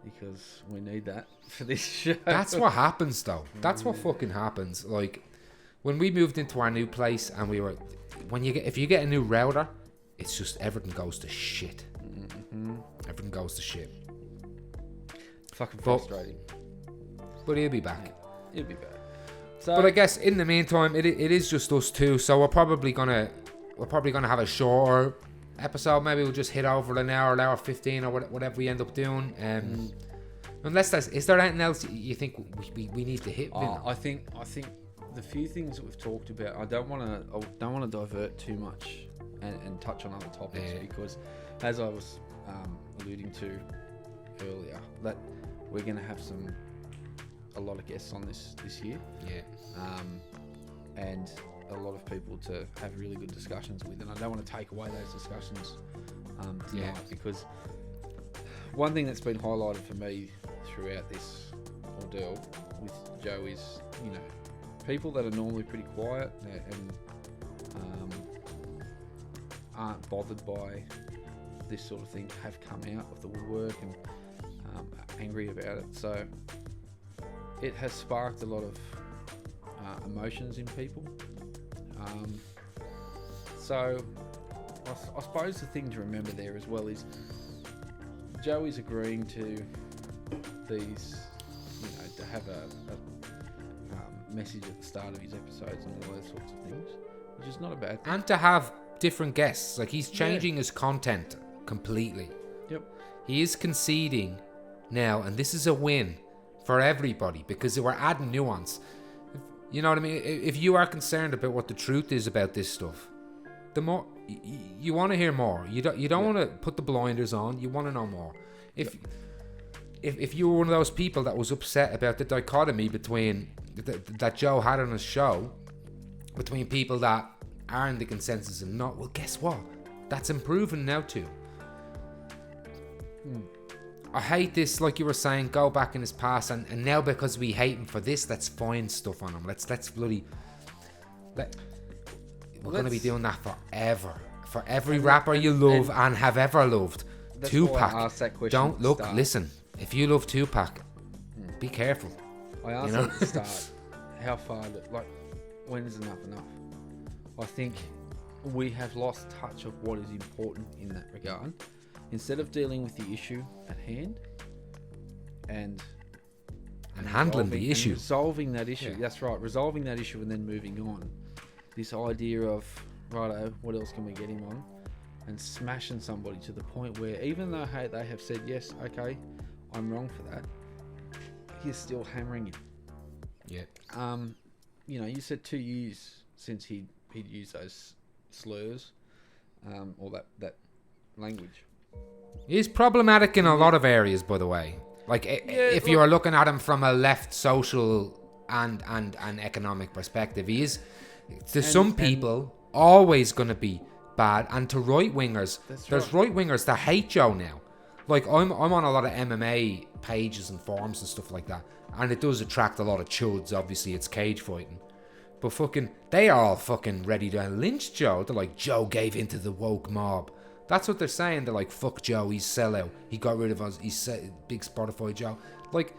because we need that for this show. That's what happens, though. That's what fucking happens. Like, when we moved into our new place, and if you get a new router, it's just everything goes to shit. Everything goes to shit. Fucking frustrating. But he'll be back. He'll be back. So, But I guess in the meantime, it is just us two. So we're probably gonna have a shorter episode. Maybe we'll just hit over an hour 15 or whatever we end up doing. Unless is there anything else you think we need to hit? I think the few things that we've talked about, I don't want to divert too much and touch on other topics because, as I was alluding to earlier, that we're going to have a lot of guests on this year. And a lot of people to have really good discussions with, and I don't want to take away those discussions tonight because one thing that's been highlighted for me throughout this ordeal with Joe is, people that are normally pretty quiet and aren't bothered by this sort of thing have come out of the woodwork and are angry about it. So it has sparked a lot of emotions in people. So I suppose the thing to remember there as well is Joey's agreeing to these, to have a message at the start of his episodes and all those sorts of things, which is not a bad thing. And to have different guests, like he's changing his content completely. Yep. He is conceding now, and this is a win for everybody because we're adding nuance. You know what I mean? If you are concerned about what the truth is about this stuff, the more you want to hear more. You don't want to put the blinders on. You want to know more. If you were one of those people that was upset about the dichotomy between that Joe had on his show, between people that are in the consensus and not, well, guess what? That's improving now too. I hate this, like you were saying, go back in his past, and now because we hate him for this, let's find stuff on him. Let's bloody... We're going to be doing that forever. For every rapper you love and have ever loved. Tupac. Don't look, listen, if you love Tupac, be careful. I asked at the start, how far, when is enough? I think we have lost touch of what is important in that regard. Instead of dealing with the issue at hand and handling the issue. Resolving that issue. Yeah. That's right. Resolving that issue and then moving on. This idea of, righto, what else can we get him on? And smashing somebody to the point where even though they have said, yes, okay, I'm wrong for that, he's still hammering him. Yeah. You said 2 years since he'd used those slurs or that language. He's problematic in a lot of areas, by the way. If you are looking at him from a left social and economic perspective, he is, to some people, always going to be bad. And to right-wingers, there's right-wingers that hate Joe now. Like, I'm on a lot of MMA pages and forums and stuff like that. And it does attract a lot of chuds. Obviously, it's cage fighting. But they are all fucking ready to lynch Joe. They're like, Joe gave into the woke mob. That's what they're saying. They're like, fuck Joe, he's sellout. He got rid of us. He's big Spotify Joe. Like,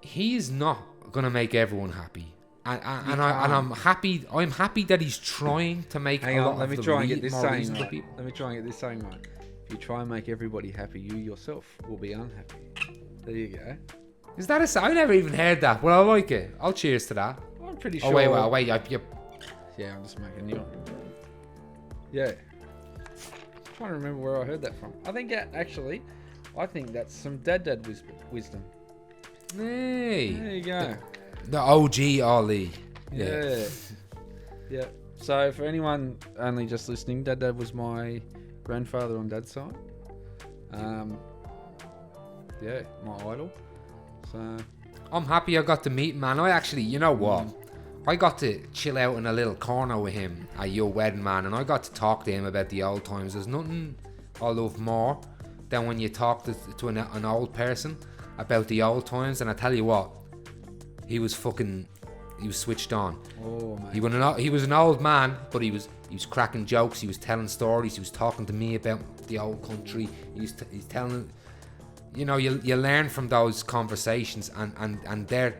he's not going to make everyone happy. And I'm happy. I'm happy that he's trying to make a lot of the more reasonable people. Let me try and get this saying right. If you try and make everybody happy, you yourself will be unhappy. There you go. Is that I never even heard that, but I like it. I'll cheers to that. I'm pretty sure. Oh, wait. Yeah, I'm just making you. Yeah. I'm trying to remember where I heard that from. I think that's some dad wisdom. Hey. There you go. The OG Ali. Yeah. Yeah. So for anyone only just listening, Dad was my grandfather on Dad's side. Yeah, my idol. So I'm happy I got to meet him, man. I actually, you know what? I got to chill out in a little corner with him at your wedding, man, and I got to talk to him about the old times. There's nothing I love more than when you talk to an old person about the old times, and I tell you what, he was switched on. Oh, man. He was an old man, but he was cracking jokes, he was telling stories, he was talking to me about the old country, he's telling, you know, you learn from those conversations, and they're,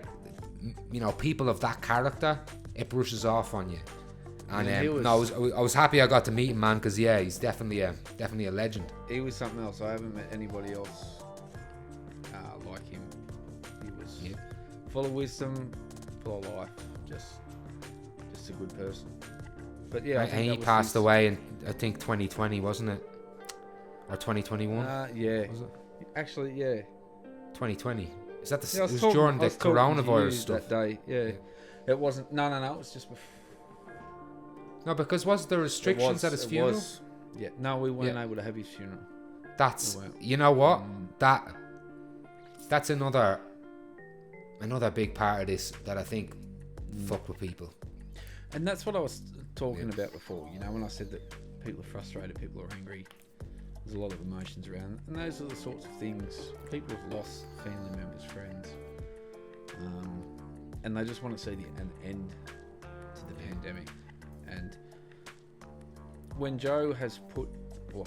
you know, people of that character, it brushes off on you. And I was happy I got to meet him, man, because he's definitely a legend. He was something else. I haven't met anybody else full of wisdom, full of life. Just a good person. But yeah, I think and he passed away in, I think, 2020, wasn't it? Or 2021? Yeah. Was it? Actually, yeah. 2020. Is that the? Yeah, it was during the coronavirus stuff. that day. Yeah. It wasn't. No. It was just before. No, because was there restrictions at his funeral? Yeah. No, we weren't able to have his funeral. That's, you know what? That's another big part of this that I think fuck with people. And that's what I was talking about before. You know, when I said that people are frustrated, people are angry. There's a lot of emotions around, and those are the sorts of things. People have lost family members, friends, and they just want to see an end to the pandemic. And when Joe has put or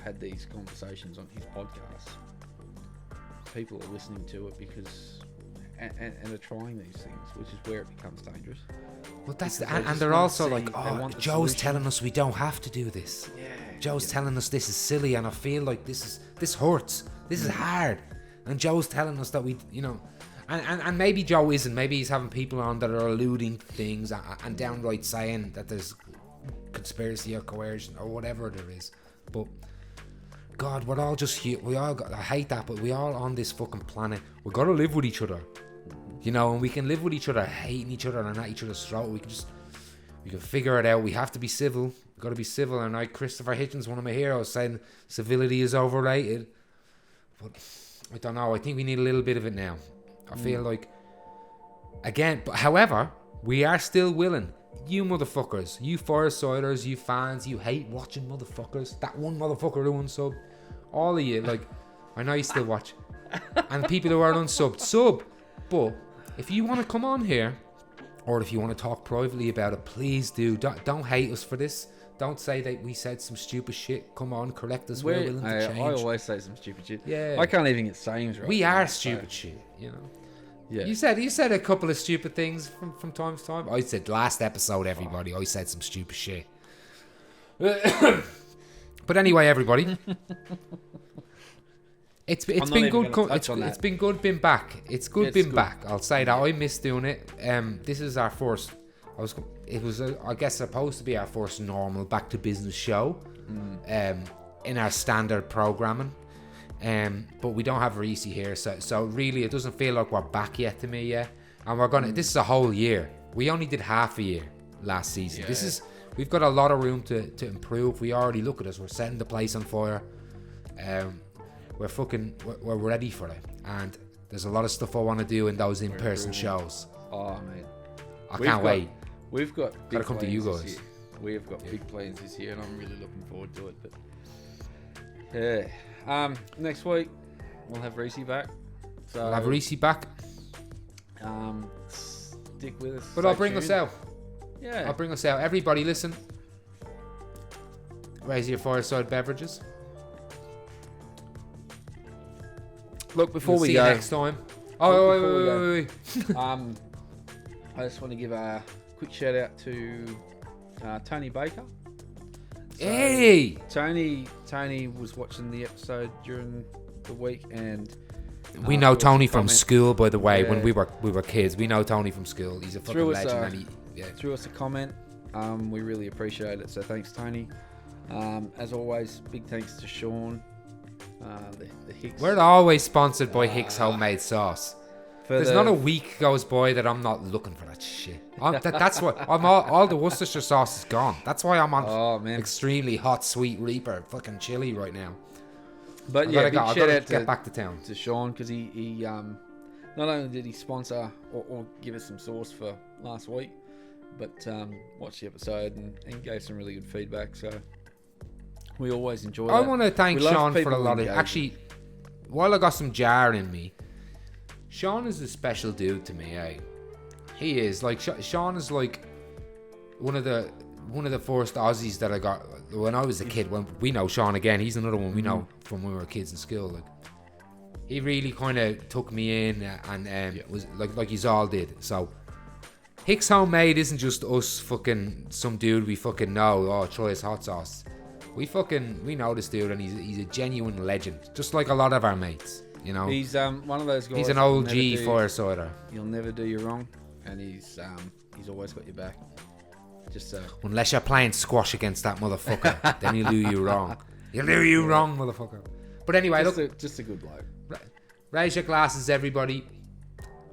had these conversations on his podcast, people are listening to it because and are trying these things, which is where it becomes dangerous. Well, that's and they're also like, oh, Joe's telling us we don't have to do this. Yeah. Joe's telling us this is silly, and I feel like this hurts. This is hard, and Joe's telling us that we, you know, and maybe Joe isn't. Maybe he's having people on that are alluding to things and downright saying that there's conspiracy or coercion or whatever there is. But God, we're all just here. I hate that, but we all on this fucking planet. We gotta live with each other, you know, and we can live with each other, hating each other and at each other's throat. We can figure it out. We have to be civil. We gotta be civil. And like Christopher Hitchens, one of my heroes, saying civility is overrated. But I don't know. I think we need a little bit of it now. I feel like, again, but however, we are still willing. You motherfuckers, you Firesiders, you fans, you hate watching motherfuckers. That one motherfucker who unsub. All of you, like, I know you still watch. And people who are unsubbed, sub. But if you want to come on here, or if you want to talk privately about it, please do. Don't hate us for this. Don't say that we said some stupid shit. Come on, correct us. We're willing to change. I always say some stupid shit. Yeah. I can't even get sayings right. We are stupid shit, you know. Yeah. You said a couple of stupid things from time to time. I said last episode, everybody. I said some stupid shit. But anyway, everybody, it's been good. It's been good being back. It's good being back. I'll say that. I miss doing it. This is our first. It was I guess supposed to be our first normal back to business show. In our standard programming. But we don't have Reese here, so really it doesn't feel like we're back yet to me yet. And we're gonna. This is a whole year. We only did half a year last season. Yeah. We've got a lot of room to improve. We already look at us. We're setting the place on fire. We're ready for it. And there's a lot of stuff I want to do in those in-person shows. Oh man, I can't wait. We've got big gotta come to you guys. We have got big plans this year, and I'm really looking forward to it. But yeah. Next week we'll have Reese back. So we'll have Reese back. Stick with us. But I'll bring us out. Yeah. I'll bring us out. Everybody listen. Raise your Fireside beverages. Look, before we see go you next time. Wait. I just want to give a quick shout out to Tony Baker. So hey! Tony was watching the episode during the week, and we know Tony from school, by the way. Yeah. When we were kids, we know Tony from school. He's a fucking legend. Threw us a comment. We really appreciate it. So thanks, Tony. As always, big thanks to Sean. The Hicks. We're always sponsored by Hicks Homemade Sauce. There's not a week goes by that I'm not looking for that shit. That's what I'm all the Worcestershire sauce is gone. That's why I'm on extremely hot, sweet Reaper, fucking chili right now. But yeah, big shout out get back to town to Sean, because he not only did he sponsor or give us some sauce for last week, but watched the episode and gave some really good feedback. So we always enjoy that. I want to thank Sean for a lot of... Actually, while I got some jar in me, Sean is a special dude to me, eh? He is. Like, Sean is like one of the first Aussies that I got when I was a kid. When we know Sean again, he's another one we know from when we were kids in school. Like, he really kind of took me in and was like he's all did. So Hicks Homemade isn't just us fucking some dude we fucking know. Oh, try his hot sauce. We know this dude, and he's a genuine legend, just like a lot of our mates. you know. He's one of those guys. He's an OG firesider. He'll never do you wrong, and he's always got your back. Just so. Unless you're playing squash against that motherfucker, then he'll do you wrong. He'll do you wrong, motherfucker. But anyway, just a good bloke. Raise your glasses, everybody.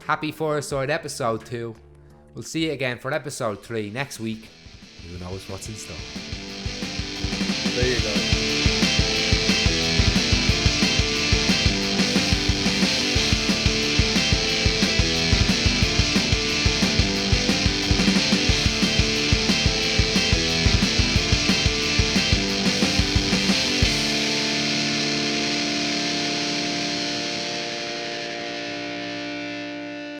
Happy Fireside episode 2. We'll see you again for episode 3 next week. Who knows what's in store. There you go.